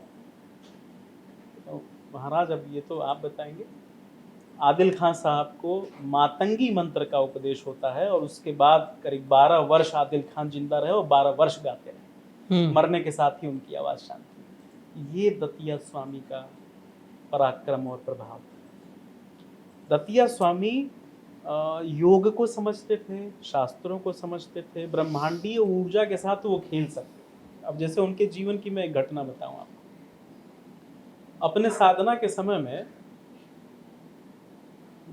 तो महाराज अब ये तो आप बताएंगे। आदिल खां साहब को मातंगी मंत्र का उपदेश होता है, और उसके बाद करीब 12 वर्ष आदिल खान जिंदा रहे और 12 वर्ष गाते रहे। मरने के साथ ही उनकी आवाज़ शांत हुई। ये दतिया स्वामी का पराक्रम और प्रभाव। दतिया स्वामी योग को समझते थे, शास्त्रों को समझते थे, ब्रह्मांडीय ऊर्जा के साथ वो खेल सकते। अब जैसे उनके जीवन की मैं एक घटना बताऊं आपको। अपने साधना के समय में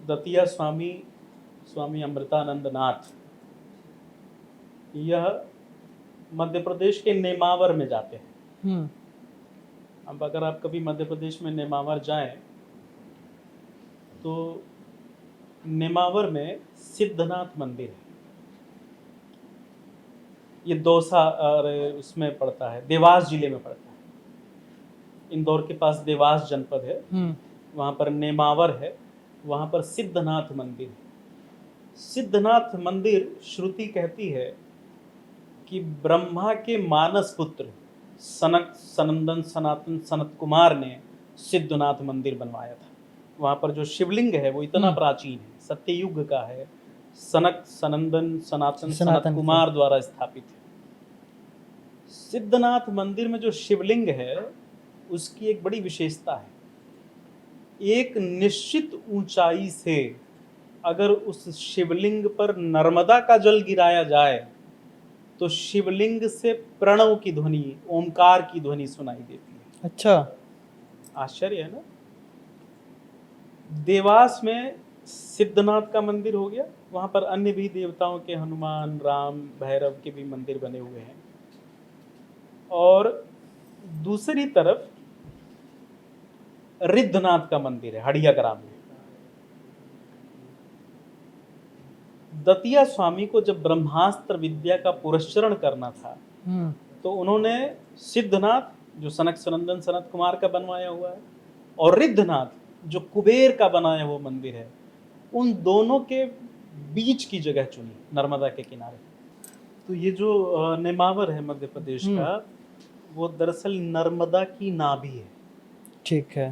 दतिया स्वामी, स्वामी अमृतानंद नाथ, यह मध्य प्रदेश के नेमावर में जाते हैं। अब अगर आप कभी मध्य प्रदेश में नेमावर जाएं, तो नेमावर में सिद्धनाथ मंदिर है। ये दौसा उसमें पड़ता है, देवास जिले में पड़ता है। इंदौर के पास देवास जनपद है, वहाँ पर नेमावर है, वहाँ पर सिद्धनाथ मंदिर है। सिद्धनाथ मंदिर, श्रुति कहती है कि ब्रह्मा के मानस पुत्र सनक सनंदन सनातन सनत कुमार ने सिद्धनाथ मंदिर बनवाया था। वहाँ पर जो शिवलिंग है वो इतना प्राचीन है, सत्ययुग का है। सनक सनंदन सनातन सनत कुमार द्वारा स्थापित है। सिद्धनाथ मंदिर में जो शिवलिंग है उसकी एक बड़ी विशेषता है। एक निश्चित ऊंचाई से अगर उस शिवलिंग पर नर्मदा का जल गिराया जाए तो शिवलिंग से प्रणव की ध्वनि, ओमकार की ध्वनि सुनाई देती है। अच्छा, आश्चर्य है ना। देवास में सिद्धनाथ का मंदिर हो गया, वहां पर अन्य भी देवताओं के, हनुमान, राम, भैरव के भी मंदिर बने हुए हैं। और दूसरी तरफ रिद्धनाथ का मंदिर है हड़िया ग्राम में। दतिया स्वामी को जब ब्रह्मास्त्र विद्या का पुरस्चरण करना था, तो उन्होंने सिद्धनाथ, जो सनक सनंदन सनत कुमार का बनवाया हुआ है, और रिद्धनाथ, जो कुबेर का बनाया हुआ मंदिर है, उन दोनों के बीच की जगह चुनी, नर्मदा के किनारे। तो ये जो नेमावर है मध्य प्रदेश का, वो दरअसल नर्मदा की नाभि है। ठीक है।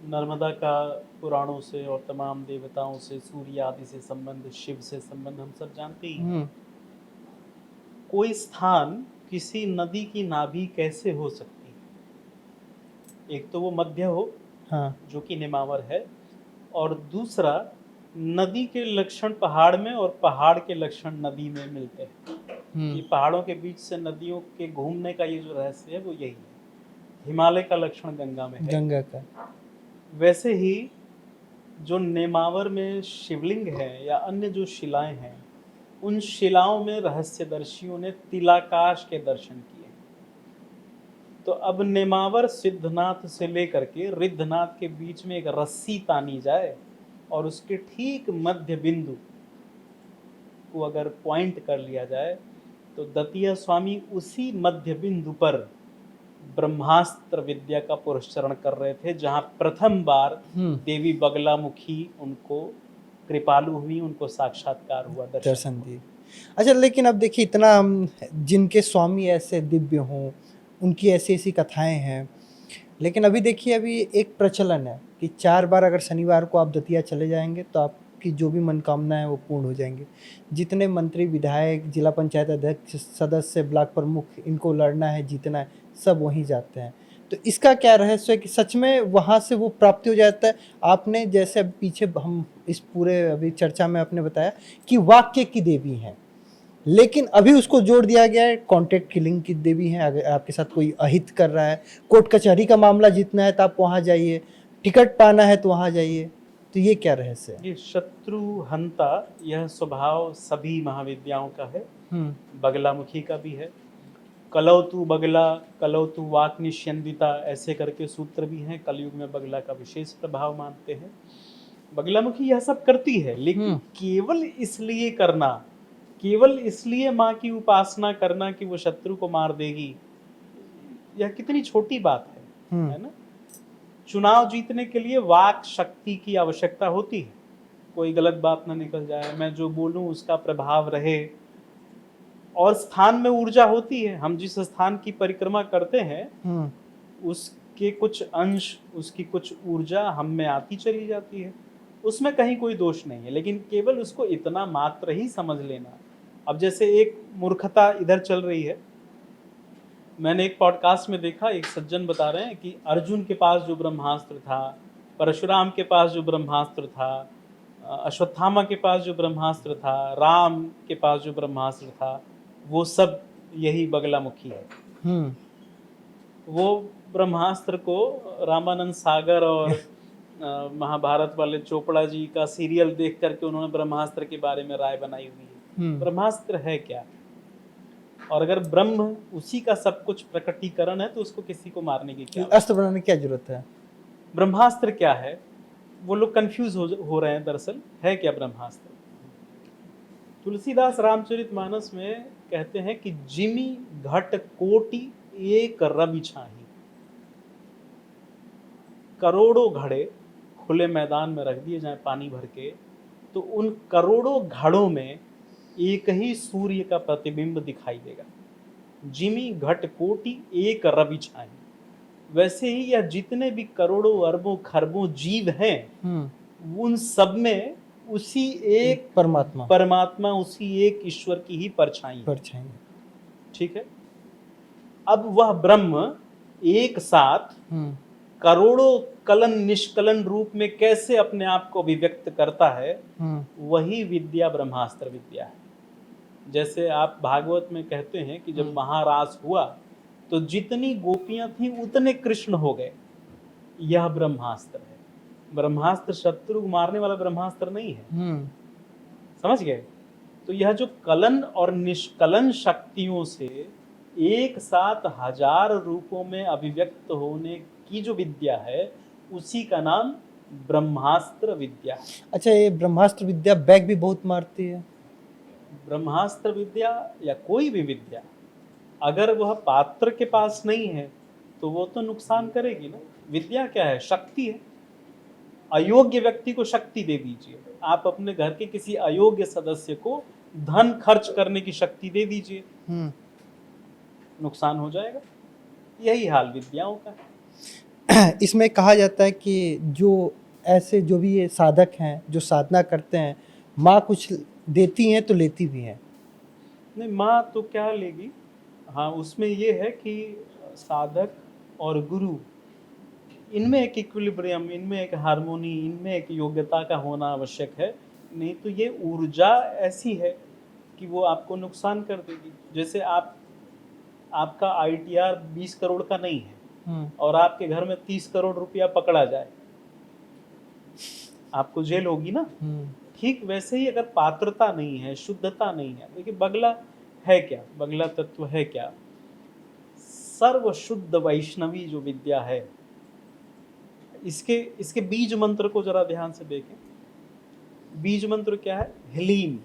नर्मदा का पुराणों से और तमाम देवताओं से, सूर्य आदि से संबंध, शिव से संबंध हम सब जानते ही हैं। कोई स्थान किसी नदी की नाभि कैसे हो सकती है? एक तो वो मध्य हो, हाँ। जो कि नेमावर है, और दूसरा नदी के लक्षण पहाड़ में और पहाड़ के लक्षण नदी में मिलते हैं। ये पहाड़ों के बीच से नदियों के घूमने का ये जो रहस्य है वो यही है। हिमालय का लक्षण गंगा में है। गंगा का। वैसे ही जो नेमावर में शिवलिंग है या अन्य जो शिलाएं हैं, उन शिलाओं में रहस्यदर्शियों ने तिलाकाश के दर्शन किए। तो अब नेमावर सिद्धनाथ से लेकर के रिद्धनाथ के बीच में एक रस्सी तानी जाए और उसके ठीक मध्य बिंदु को अगर पॉइंट कर लिया जाए तो दतिया स्वामी उसी मध्य बिंदु पर ब्रह्मास्त्र विद्या का पुरस्चरण कर रहे थे, जहां प्रथम बार देवी बगलामुखी उनको कृपालु हुई, उनको साक्षात्कार हुआ, दर्शन दिए। अच्छा, लेकिन अब देखिए, इतना जिनके स्वामी ऐसे दिव्य हों, उनकी ऐसी ऐसी कथाएं हैं, लेकिन अभी देखिए, अभी एक प्रचलन है कि 4 बार अगर शनिवार को आप दतिया चले जाएंगे तो आपकी जो भी मनोकामना है वो पूर्ण हो जाएंगे। जितने मंत्री, विधायक, जिला पंचायत अध्यक्ष, सदस्य, ब्लॉक प्रमुख, इनको लड़ना है, जीतना है, सब वहीं जाते हैं। तो इसका क्या रहस्य है कि सच में वहाँ से वो प्राप्ति हो जाता है? आपने जैसे अब पीछे हम इस पूरे अभी चर्चा में आपने बताया कि वाक्य की देवी हैं, लेकिन अभी उसको जोड़ दिया गया है कॉन्ट्रैक्ट किलिंग की देवी हैं। अगर आपके साथ कोई अहित कर रहा है, कोर्ट कचहरी का मामला जीतना है तो आप वहाँ जाइए, टिकट पाना है तो वहाँ जाइए। तो ये क्या रहस्य है? ये शत्रु हंता, यह स्वभाव सभी महाविद्याओं का है, बगलामुखी का भी है। कलौ तू बगला, कलौ तू वाक निष्यंदिता, ऐसे करके सूत्र भी हैं। कलयुग में बगला का विशेष प्रभाव मानते हैं। बगलामुखी यह सब करती है, लेकिन केवल इसलिए करना, केवल इसलिए माँ की उपासना करना कि वो शत्रु को मार देगी, यह कितनी छोटी बात है ना। चुनाव जीतने के लिए वाक शक्ति की आवश्यकता होती है। कोई गलत बात ना निकल जाए, मैं जो बोलूं उसका प्रभाव रहे, और स्थान में ऊर्जा होती है। हम जिस स्थान की परिक्रमा करते हैं उसके कुछ अंश, उसकी कुछ ऊर्जा हम में आती चली जाती है, उसमें कहीं कोई दोष नहीं है। लेकिन केवल उसको इतना मात्र ही समझ लेना। अब जैसे एक मूर्खता इधर चल रही है, मैंने एक पॉडकास्ट में देखा, एक सज्जन बता रहे हैं कि अर्जुन के पास जो ब्रह्मास्त्र था, परशुराम के पास जो ब्रह्मास्त्र था, अश्वत्थामा के पास जो ब्रह्मास्त्र था, राम के पास जो ब्रह्मास्त्र था, वो सब यही बगलामुखी है। वो ब्रह्मास्त्र को रामानंद सागर और महाभारत वाले चोपड़ा जी का सीरियल देख करके उन्होंने ब्रह्मास्त्र के बारे में राय बनाई हुई है। ब्रह्मास्त्र है क्या? और अगर ब्रह्म उसी का सब कुछ प्रकटीकरण है तो उसको किसी को मारने की क्या, अस्त्र बनाने की क्या जरूरत है? ब्रह्मास्त्र क्या है? वो लोग कंफ्यूज हो रहे हैं। दरअसल है क्या ब्रह्मास्त्र? तुलसीदास रामचरितमानस में कहते हैं कि जिमी घट कोटि एक रवि छाही। करोड़ों घड़े खुले मैदान में रख दिए जाए पानी भर के, तो उन करोड़ों घड़ों में एक ही सूर्य का प्रतिबिंब दिखाई देगा। जिमी घट कोटि एक रवि छाही। वैसे ही यह जितने भी करोड़ों अरबों खरबों जीव हैं, उन सब में उसी एक परमात्मा, उसी एक ईश्वर की ही परछाई। ठीक है। अब वह ब्रह्म एक साथ करोड़ों कलन निष्कलन रूप में कैसे अपने आप को अभिव्यक्त करता है, वही विद्या ब्रह्मास्त्र विद्या है। जैसे आप भागवत में कहते हैं कि जब महारास हुआ तो जितनी गोपियां थी उतने कृष्ण हो गए। यह ब्रह्मास्त्र है। ब्रह्मास्त्र शत्रु मारने वाला ब्रह्मास्त्र नहीं है। समझ गए? तो यह जो कलन और निष्कलन शक्तियों से एक साथ हजार रूपों में अभिव्यक्त होने की जो विद्या है, उसी का नाम ब्रह्मास्त्र विद्या। अच्छा, ये ब्रह्मास्त्र विद्या बैक भी बहुत मारती है। ब्रह्मास्त्र विद्या या कोई भी विद्या, अगर वह पात्र के पास नहीं है तो वो तो नुकसान करेगी ना। विद्या क्या है? शक्ति है। अयोग्य व्यक्ति को शक्ति दे दीजिए। आप अपने घर के किसी अयोग्य सदस्य को धन खर्च करने की शक्ति दे दीजिए, नुकसान हो जाएगा। यही हाल विद्याओं का है। इसमें कहा जाता है कि जो ऐसे जो भी ये साधक हैं जो साधना करते हैं, माँ कुछ देती हैं तो लेती भी हैं। नहीं, माँ तो क्या लेगी। हाँ, उसमें ये है कि साधक और गुरु, इनमें एक इक्विलिब्रियम, इनमें एक हार्मोनी, इनमें एक योग्यता का होना आवश्यक है। नहीं तो ये ऊर्जा ऐसी है कि वो आपको नुकसान कर देगी। जैसे आपका ITR 20 करोड़ का नहीं है और आपके घर में 30 करोड़ रुपया पकड़ा जाए, आपको जेल होगी ना। ठीक वैसे ही अगर पात्रता नहीं है, शुद्धता नहीं है, देखिए बगला है क्या, बगला तत्व है क्या, सर्व शुद्ध वैष्णवी जो विद्या है, इसके बीज मंत्र को जरा ध्यान से देखें। बीज मंत्र क्या है? ह्लीम,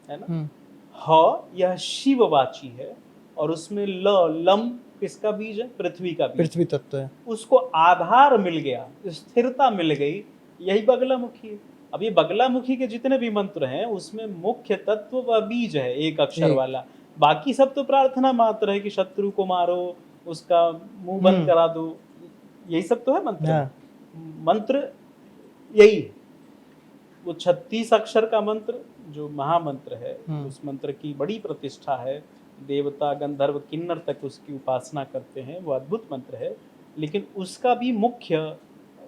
है ना। ह यह शिववाची है और उसमें लम किसका बीज है? पृथ्वी का बीज, पृथ्वी तत्व है। उसको आधार मिल गया, स्थिरता मिल गई, यही बगलामुखी है। अब ये बगलामुखी के जितने भी मंत्र हैं उसमें मुख्य तत्व व बीज है, एक अक्षर वाला। बाकी सब तो प्रार्थना मात्र है कि शत्रु को मारो, उसका मुंह बंद करा दो, यही सब तो है मंत्र। मंत्र यही है। वो 36 अक्षर का मंत्र जो महामंत्र है, उस मंत्र की बड़ी प्रतिष्ठा है। देवता, गंधर्व, किन्नर तक उसकी उपासना करते हैं, वो अद्भुत मंत्र है। लेकिन उसका भी मुख्य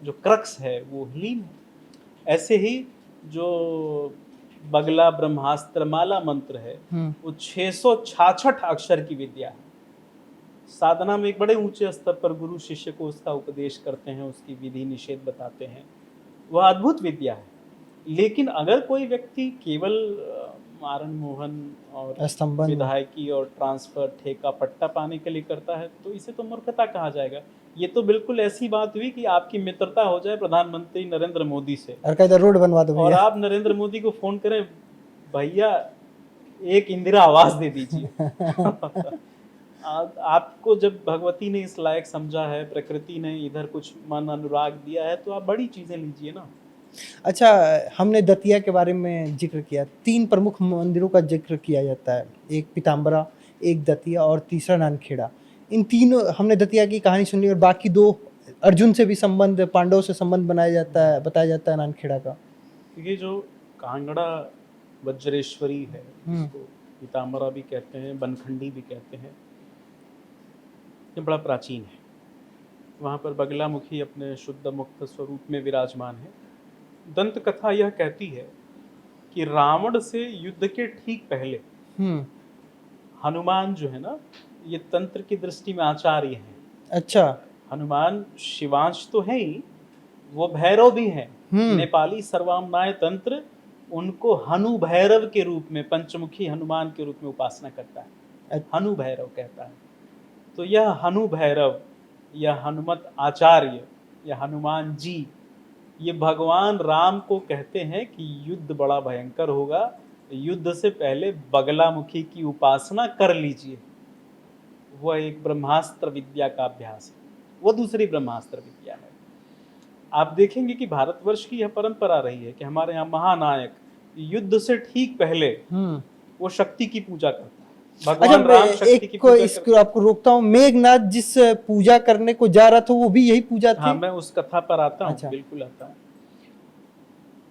जो क्रक्स है वो ह्लीम है। ऐसे ही जो बगला ब्रह्मास्त्र माला मंत्र है, वो 666 अक्षर की विद्या है। साधना में एक बड़े ऊंचे स्तर पर गुरु शिष्य को उसका उपदेश करते हैं, उसकी विधि निषेध बताते हैं। वह अद्भुत विद्या है। लेकिन अगर कोई व्यक्ति केवल मारण मोहन और विधायकी और ट्रांसफर, ठेका, पट्टा पाने के लिए करता है तो इसे तो मूर्खता कहा जाएगा। ये तो बिल्कुल ऐसी बात हुई कि आपकी मित्रता हो जाए प्रधानमंत्री नरेंद्र मोदी से और कहते रोड बनवा दो और आप नरेंद्र मोदी को फोन करें, भैया एक इंदिरा आवास दे दीजिए। आपको जब भगवती ने इस लायक समझा है, प्रकृति ने इधर कुछ मन अनुराग दिया है, तो आप बड़ी चीजें लीजिए ना। अच्छा, हमने दतिया के बारे में जिक्र किया। 3 प्रमुख मंदिरों का जिक्र किया जाता है, एक पीताम्बरा, एक दतिया और तीसरा नानखेड़ा। इन तीनों, हमने दतिया की कहानी सुनी और बाकी 2 अर्जुन से भी संबंध, पांडवों से संबंध बताया जाता है नानखेड़ा का। ये जो कांगड़ा वज्रेश्वरी है, इसको पीताम्बरा भी कहते हैं, बनखंडी भी कहते हैं, ये बड़ा प्राचीन है। वहाँ पर बगलामुखी अपने शुद्ध मुक्त स्वरूप में विराजमान है। दंत कथा यह कहती है कि रावण से युद्ध के ठीक पहले हनुमान जो है ना, ये तंत्र की दृष्टि में आचार्य हैं। अच्छा, हनुमान शिवांश तो है ही, वो भैरव भी हैं। नेपाली सर्वामनाय तंत्र उनको हनु भैरव के रूप में, पंचमुखी हनुमान के रूप में उपासना करता है, हनु भैरव कहता है। तो यह हनु भैरव, यह हनुमत आचार्य, यह हनुमान जी, ये भगवान राम को कहते हैं कि युद्ध बड़ा भयंकर होगा, युद्ध से पहले बगलामुखी की उपासना कर लीजिए। वह एक ब्रह्मास्त्र विद्या का अभ्यास है, वो दूसरी ब्रह्मास्त्र विद्या है। आप देखेंगे कि भारतवर्ष की यह परंपरा रही है कि हमारे यहाँ महानायक युद्ध से ठीक पहले वो शक्ति की पूजा करता है। भगवान राम शक्ति की पूजा करते हैं। आपको रोकता हूँ, मेघनाथ जिस पूजा करने को जा रहा था वो भी यही पूजा थी। हाँ, मैं उस कथा पर आता हूँ। अच्छा। बिल्कुल आता हूँ।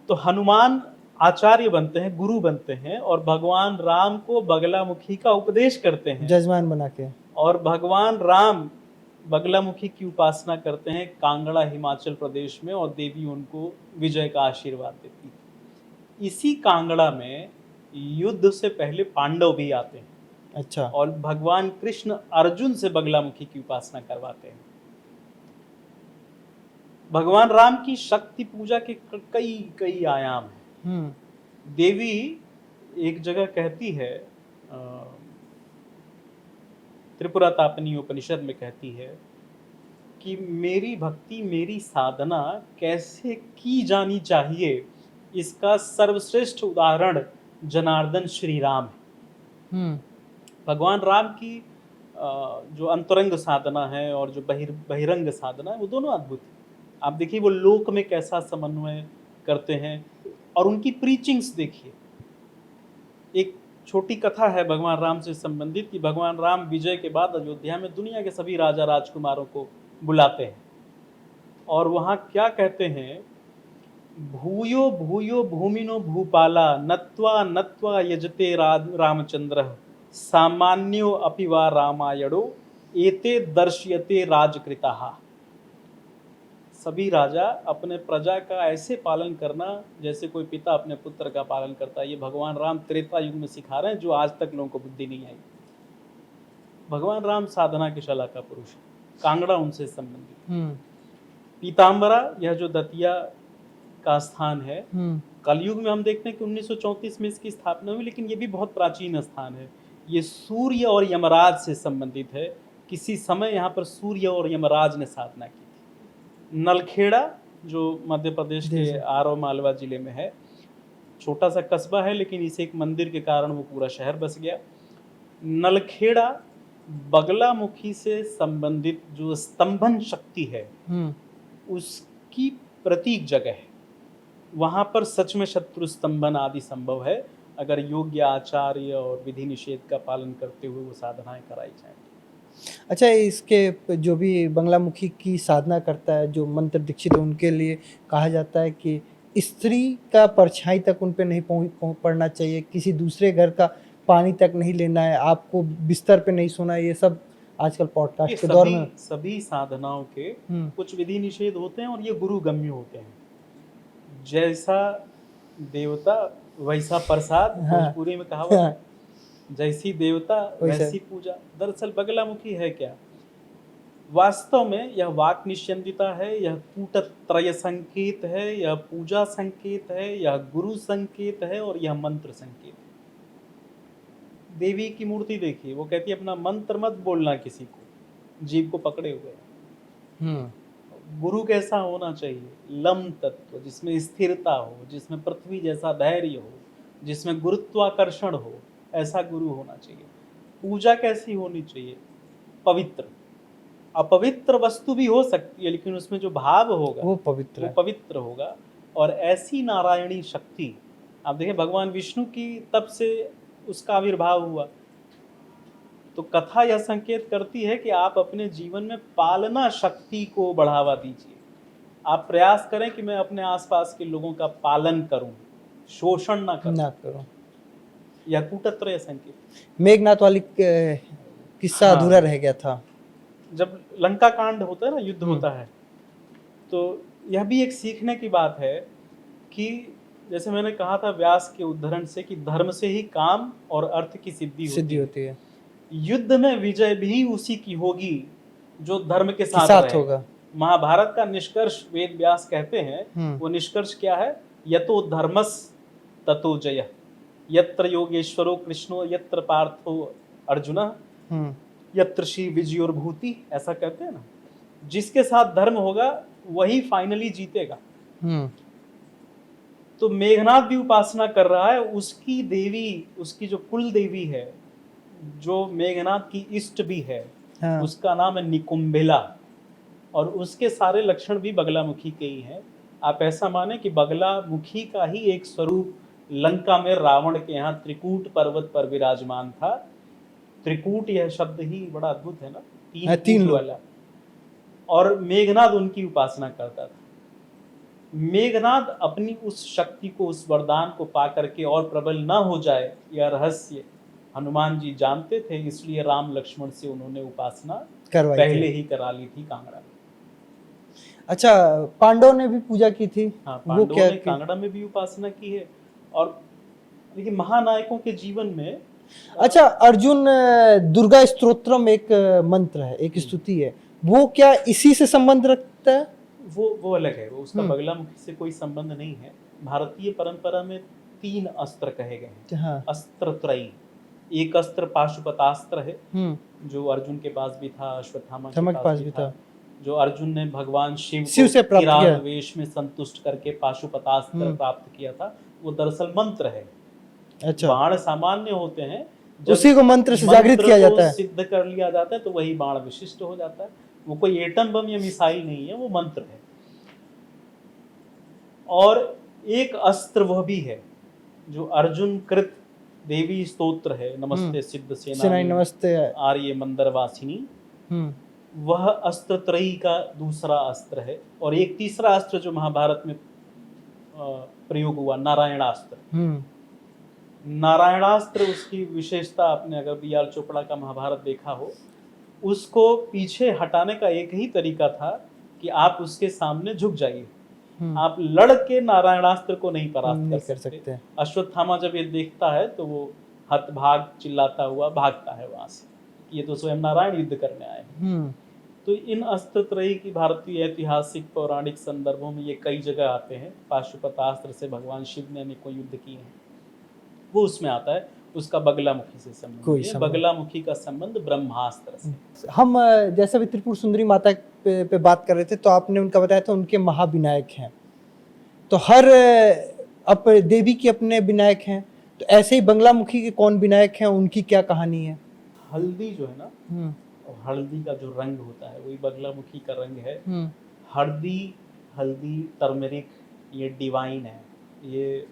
तो हनुमान आचार्य बनते हैं, गुरु बनते हैं और भगवान राम को बगलामुखी का उपदेश करते हैं, जजमान बना के। और भगवान राम बगलामुखी की उपासना करते हैं कांगड़ा हिमाचल प्रदेश में, और देवी उनको विजय का आशीर्वाद देती है। इसी कांगड़ा में युद्ध से पहले पांडव भी आते हैं। अच्छा। और भगवान कृष्ण अर्जुन से बगलामुखी की उपासना करवाते हैं। भगवान राम की शक्ति पूजा के कई कई आयाम हैं। देवी एक जगह कहती है, त्रिपुरा तापनी उपनिषद में कहती है कि मेरी भक्ति, मेरी साधना कैसे की जानी चाहिए, इसका सर्वश्रेष्ठ उदाहरण जनार्दन श्री राम है। भगवान राम की जो अंतरंग साधना है और जो बहिरंग साधना है, वो दोनों अद्भुत है। आप देखिए वो लोक में कैसा समन्वय करते हैं, और उनकी प्रीचिंग्स देखिए। एक छोटी कथा है भगवान राम से संबंधित कि भगवान राम विजय के बाद अयोध्या में दुनिया के सभी राजा राजकुमारों को बुलाते हैं और वहाँ क्या कहते हैं, भूयो भूयो भूमिनो भूपाला नत्वा नत्वा यजते रामचंद्र सामान्यो अपि वा रामायणो एते दर्शयते राजकृताः। सभी राजा अपने प्रजा का ऐसे पालन करना जैसे कोई पिता अपने पुत्र का पालन करता है। ये भगवान राम त्रेता युग में सिखा रहे हैं जो आज तक लोगों को बुद्धि नहीं आई। भगवान राम साधना की शला का पुरुष है, कांगड़ा उनसे संबंधित। पीताम्बरा यह जो दतिया का स्थान है, कलयुग में हम देखते हैं कि 1934 में इसकी स्थापना हुई, लेकिन ये भी बहुत प्राचीन स्थान है। ये सूर्य और यमराज से संबंधित है। किसी समय यहाँ पर सूर्य और यमराज ने साधना की थी। नलखेड़ा जो मध्य प्रदेश के आरो मालवा जिले में है, छोटा सा कस्बा है, लेकिन इसे एक मंदिर के कारण वो पूरा शहर बस गया। नलखेड़ा बगलामुखी से संबंधित जो स्तंभन शक्ति है उसकी प्रतीक जगह है। वहां पर सच में शत्रु स्तंभन आदि संभव है अगर योग्य आचार्य और विधि निषेध का पालन करते हुए वो साधनाएं कराई जाए। अच्छा, इसके जो भी बंगलामुखी की साधना करता है, जो मंत्र दीक्षित है, उनके लिए कहा जाता है कि स्त्री का परछाई तक उन पे नहीं पड़ना चाहिए, किसी दूसरे घर का पानी तक नहीं लेना है, आपको बिस्तर पे नहीं सोना है। ये सब आजकल पॉडकास्ट के दौर में सभी साधनाओं के कुछ विधि निषेध होते हैं और ये गुरु गम्य होते हैं। जैसा देवता वैसा प्रसाद, भोजपुरी में कहावत है, जैसी देवता वैसी पूजा। दरअसल बगलामुखी है क्या? वास्तव में यह वाक निश्चंदिता है, यह कूटत्रय संकेत है, यह पूजा संकेत है, यह गुरु संकेत है और यह मंत्र संकेत है। देवी की मूर्ति देखिए, वो कहती है अपना मंत्र मत बोलना किसी को, जीव को पकड़े हुए। गुरु कैसा होना चाहिए? लम तत्व, जिसमें स्थिरता हो, जिसमें पृथ्वी जैसा धैर्य हो, जिसमें गुरुत्वाकर्षण हो, ऐसा गुरु होना चाहिए। पूजा कैसी होनी चाहिए? पवित्र। अपवित्र वस्तु भी हो सकती है, लेकिन उसमें जो भाव होगा वो पवित्र होगा। और ऐसी नारायणी शक्ति, आप देखिए भगवान विष्णु की तब से उसका आविर्भाव हुआ। तो कथा यह संकेत करती है कि आप अपने जीवन में पालना शक्ति को बढ़ावा दीजिए। आप प्रयास करें कि मैं अपने आसपास के लोगों का पालन करूं, शोषण ना करूं। यह कूटत्रय संकेत। मेघनाथ वाली किस्सा अधूरा रह गया था। जब लंका कांड होता है ना, युद्ध होता है, तो यह भी एक सीखने की बात है कि जैसे मैंने कहा था व्यास के उद्धरण से कि धर्म से ही काम और अर्थ की सिद्धि होती है। युद्ध में विजय भी उसी की होगी जो धर्म के साथ होगा। महाभारत का निष्कर्ष वेद व्यास कहते हैं, वो निष्कर्ष क्या है? यतो धर्मस् ततो जयः, यत्र योगेश्वरो कृष्णो यत्र पार्थो अर्जुनः यत्र श्री विजयोर्भूति, ऐसा कहते हैं ना। जिसके साथ धर्म होगा वही फाइनली जीतेगा। तो मेघनाथ भी उपासना कर रहा है, उसकी देवी, उसकी जो कुल देवी है, जो मेघनाथ की इष्ट भी है, उसका नाम है निकुंभिला, और उसके सारे लक्षण भी बगलामुखी के ही हैं। आप ऐसा माने कि बगलामुखी का ही एक स्वरूप लंका में रावण के यहाँ त्रिकूट पर्वत पर विराजमान था। त्रिकूट यह शब्द ही बड़ा अद्भुत है ना, तीन वाला। और मेघनाथ उनकी उपासना करता था। मेघनाथ अपनी उस शक्ति को, उस वरदान को पा करके और प्रबल न हो जाए, यह रहस्य हनुमान जी जानते थे, इसलिए राम लक्ष्मण से उन्होंने उपासना पहले ही करा ली थी कांगड़ा में। अच्छा, पांडव ने भी पूजा की थी। हाँ, पांडवों ने कांगड़ा में भी उपासना की है। और देखिए महानायकों के जीवन में, अच्छा, अर्जुन दुर्गा स्तोत्रम एक मंत्र है, एक स्तुति है, वो क्या इसी से संबंध रखता है? वो अलग है, वो उसका बगलामुखी से कोई संबंध नहीं है। भारतीय परंपरा में 3 अस्त्र कहे गए हैं। अस्त्र त्रयी। एक अस्त्र पाशुपतास्त्र है, जो अर्जुन के पास भी था, अश्वत्थामा के पास भी था, जो अर्जुन ने भगवान शिव से किरात वेश में संतुष्ट करके पाशुपतास्त्र प्राप्त किया था। वो दरअसल मंत्र है। अच्छा, बाण सामान्य होते हैं, उसी को मंत्र से जागृत किया जाता है, सिद्ध कर लिया जाता है, तो वही बाण विशिष्ट हो जाता है। वो कोई एटम बम या मिसाइल नहीं है, वो मंत्र है। और एक अस्त्र वह भी है जो अर्जुन कृत देवी स्तोत्र है, नमस्ते सिद्ध सेनानी सेनानी नमस्ते। आर्य मंदर वासिनी, वह अस्त्र त्रयी का दूसरा अस्त्र है। और एक तीसरा अस्त्र जो महाभारत में प्रयोग हुआ, नारायणास्त्र। नारायणास्त्र, उसकी विशेषता, आपने अगर बी.आर. चोपड़ा का महाभारत देखा हो, उसको पीछे हटाने का एक ही तरीका था कि आप उसके सामने झुक जाइए, आप लड़ के नारायणास्त्र को नहीं परास्त कर सकते। अश्वत्थामा जब ये देखता है तो वो हतभाग चिल्लाता हुआ भागता है वहां से, ये तो स्वयं नारायण युद्ध करने आए हैं। तो इन अस्त्र त्रयी की भारतीय ऐतिहासिक पौराणिक संदर्भों में ये कई जगह आते हैं। पाशुपतास्त्र से भगवान शिव ने अनेकों युद्ध किए हैं, वो उसमें आता है। उसका बगलामुखी से संबंध है, बगलामुखी का संबंध ब्रह्मास्त्र से। हम जैसे भी त्रिपुर सुंदरी माता पे बात कर रहे थे, तो आपने उनका बताया था उनके महाविनायक हैं, तो हर देवी के अपने विनायक हैं, तो ऐसे ही बगलामुखी के कौन विनायक हैं, उनकी क्या कहानी है? हल्दी जो है ना, हल्दी का जो रंग होता है वही बगलामुखी का रंग है। हल्दी टर्मरिक, ये डिवाइन है, ये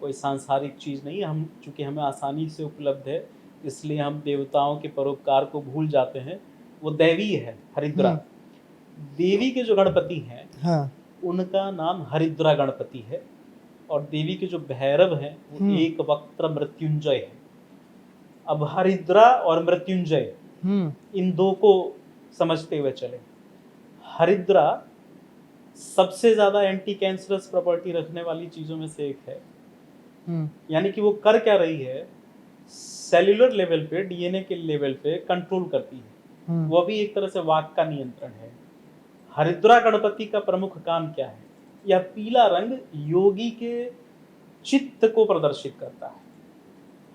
कोई सांसारिक चीज़ नहीं है। हम चूँकि हमें आसानी से उपलब्ध है, इसलिए हम देवताओं के परोपकार को भूल जाते हैं। वो दैवी है, हरिद्रा। देवी के जो गणपति हैं, उनका नाम हरिद्रा गणपति है। और देवी के जो भैरव हैं वो एक वक्त्र मृत्युंजय है। अब हरिद्रा और मृत्युंजय, इन दो को समझते हुए चले। हरिद्रा सबसे ज्यादा एंटी कैंसरस प्रॉपर्टी रखने वाली चीजों में से एक है। यानी कि वो कर क्या रही है, सेल्यूलर लेवल पे, डीएनए के लेवल पे कंट्रोल करती है। वो भी एक तरह से वाक का नियंत्रण है। हरिद्रा गणपति का प्रमुख काम क्या है? यह पीला रंग योगी के चित्त को प्रदर्शित करता है।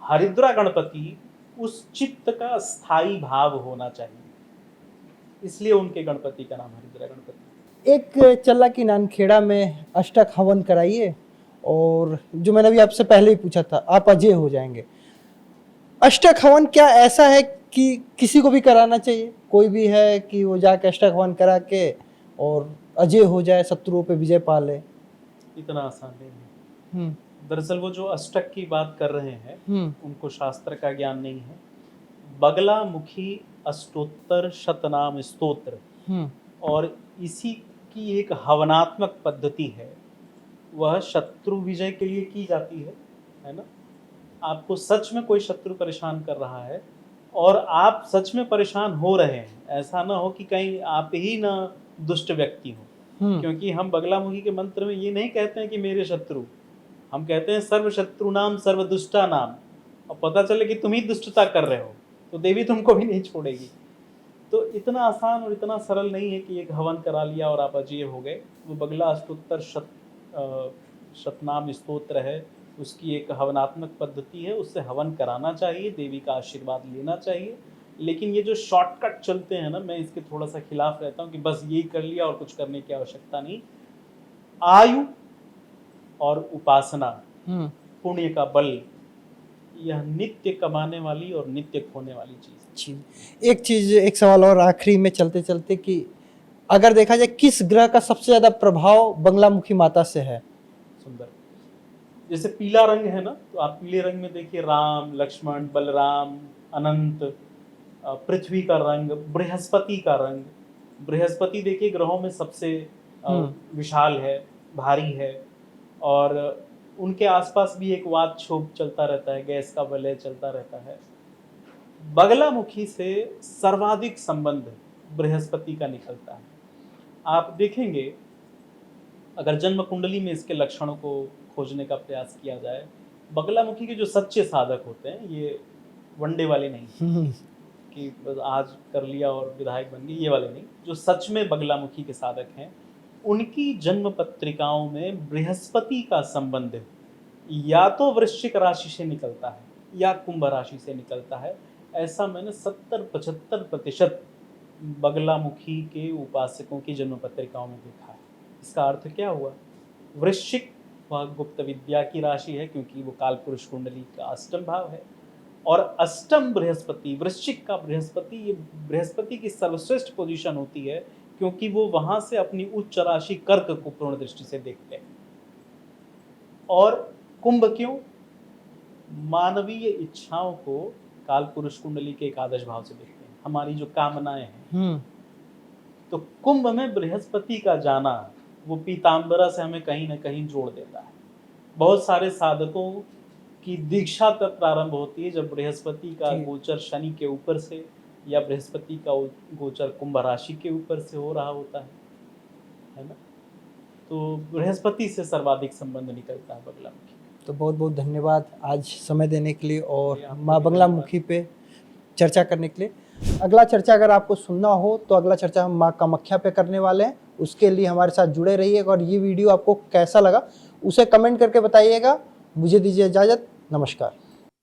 हरिद्रा गणपति उस चित्त का स्थायी भाव होना चाहिए, इसलिए उनके गणपति का नाम हरिद्रा गणपति। एक चल्ला की नानखेड़ा में अष्टक हवन कराइए, और जो मैंने अभी आपसे पहले ही पूछा था, आप अजय हो जाएंगे। अष्टक हवन क्या ऐसा है कि किसी को भी कराना चाहिए? कोई भी है कि वो जाके अष्टक हवन करा के और अजय हो जाए, शत्रुओं पे विजय पा ले? इतना आसान नहीं है। दरअसल वो जो अष्टक की बात कर रहे हैं, उनको शास्त्र का ज्ञान नहीं है। बगलामुखी अष्टोत्तर शतनाम स्तोत्र, और इसी की एक हवनात्मक पद्धति है। वह शत्रु विजय के लिए की जाती है ना। आपको सच में कोई शत्रु परेशान कर रहा है और आप सच में परेशान हो रहे हैं, ऐसा ना हो कि कहीं आप ही ना दुष्ट व्यक्ति हो। क्योंकि हम बगलामुखी के मंत्र में ये नहीं कहते हैं कि मेरे शत्रु, हम कहते हैं सर्व शत्रु नाम सर्व दुष्टा नाम। और पता चले कि तुम ही दुष्टता कर रहे हो तो देवी तुमको भी नहीं छोड़ेगी। तो इतना आसान और इतना सरल नहीं है कि एक हवन करा लिया और आप अजय हो गए। वो बगला अष्टोत्तर शतनाम स्तोत्र है, उसकी एक हवनात्मक पद्धति है, उससे हवन कराना चाहिए, देवी का आशीर्वाद लेना चाहिए। लेकिन ये जो शॉर्टकट चलते हैं ना, मैं इसके थोड़ा सा खिलाफ रहता हूँ कि बस यही कर लिया और कुछ करने की आवश्यकता नहीं। आयु और उपासना, पुण्य का बल, यह नित्य कमाने वाली और नित्य खोने वाली चीज। एक सवाल और आखिरी में चलते चलते, कि अगर देखा जाए किस ग्रह का सबसे ज्यादा प्रभाव बगलामुखी माता से है? सुंदर, जैसे पीला रंग है ना, तो आप पीले रंग में देखिए राम, लक्ष्मण, बलराम, अनंत। पृथ्वी का रंग, बृहस्पति का रंग। बृहस्पति देखिए ग्रहों में सबसे विशाल है, भारी है, और उनके आसपास भी एक वात क्षोभ चलता रहता है, गैस का वलय चलता रहता है। बगलामुखी से सर्वाधिक संबंध बृहस्पति का निकलता है। आप देखेंगे, अगर जन्म कुंडली में इसके लक्षणों को खोजने का प्रयास किया जाए, बगलामुखी के जो सच्चे साधक होते हैं, ये वनडे वाले नहीं कि बस आज कर लिया और विधायक बन गए, ये वाले नहीं। जो सच में बगलामुखी के साधक हैं, उनकी जन्म पत्रिकाओं में बृहस्पति का संबंध या तो वृश्चिक राशि से निकलता है या कुंभ राशि से निकलता है। ऐसा मैंने 70-75% बगलामुखी के उपासकों की जन्म पत्रिकाओं में देखा है। इसका अर्थ क्या हुआ? वृश्चिक वह गुप्त विद्या की राशि है, क्योंकि वो कालपुरुष कुंडली का अष्टम भाव है, और अष्टम बृहस्पति, वृश्चिक का बृहस्पति, ये बृहस्पति की सर्वश्रेष्ठ पोजीशन होती है, क्योंकि वो वहां से अपनी उच्च राशि कर्क को पूर्ण दृष्टि से देखते हैं। और कुंभ क्यों? मानवीय इच्छाओं को काल पुरुष कुंडली के एकादश भाव से देखते हैं, हमारी जो कामनाएं हैं। तो कुंभ में बृहस्पति का जाना वो पीताम्बरा से हमें कहीं ना कहीं जोड़ देता है। बहुत सारे साधकों की दीक्षा तब प्रारंभ होती है जब बृहस्पति का गोचर शनि के ऊपर से या बृहस्पति का गोचर कुंभ राशि के ऊपर से हो रहा होता है ना। तो बृहस्पति से सर्वाधिक संबंध निकलता है बगलामुखी। तो बहुत बहुत धन्यवाद आज समय देने के लिए और माँ बगलामुखी पे चर्चा करने के लिए। अगला चर्चा अगर आपको सुनना हो तो अगला चर्चा हम माँ कामाख्या पे करने वाले हैं। उसके लिए हमारे साथ जुड़े रहिएगा और ये वीडियो आपको कैसा लगा उसे कमेंट करके बताइएगा। मुझे दीजिए इजाजत, नमस्कार।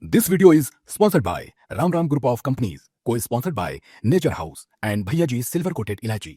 This video is sponsored by Ram Ram Group of Companies, co-sponsored by Nature House and Bhaiya Ji Silver Coated Ilachi.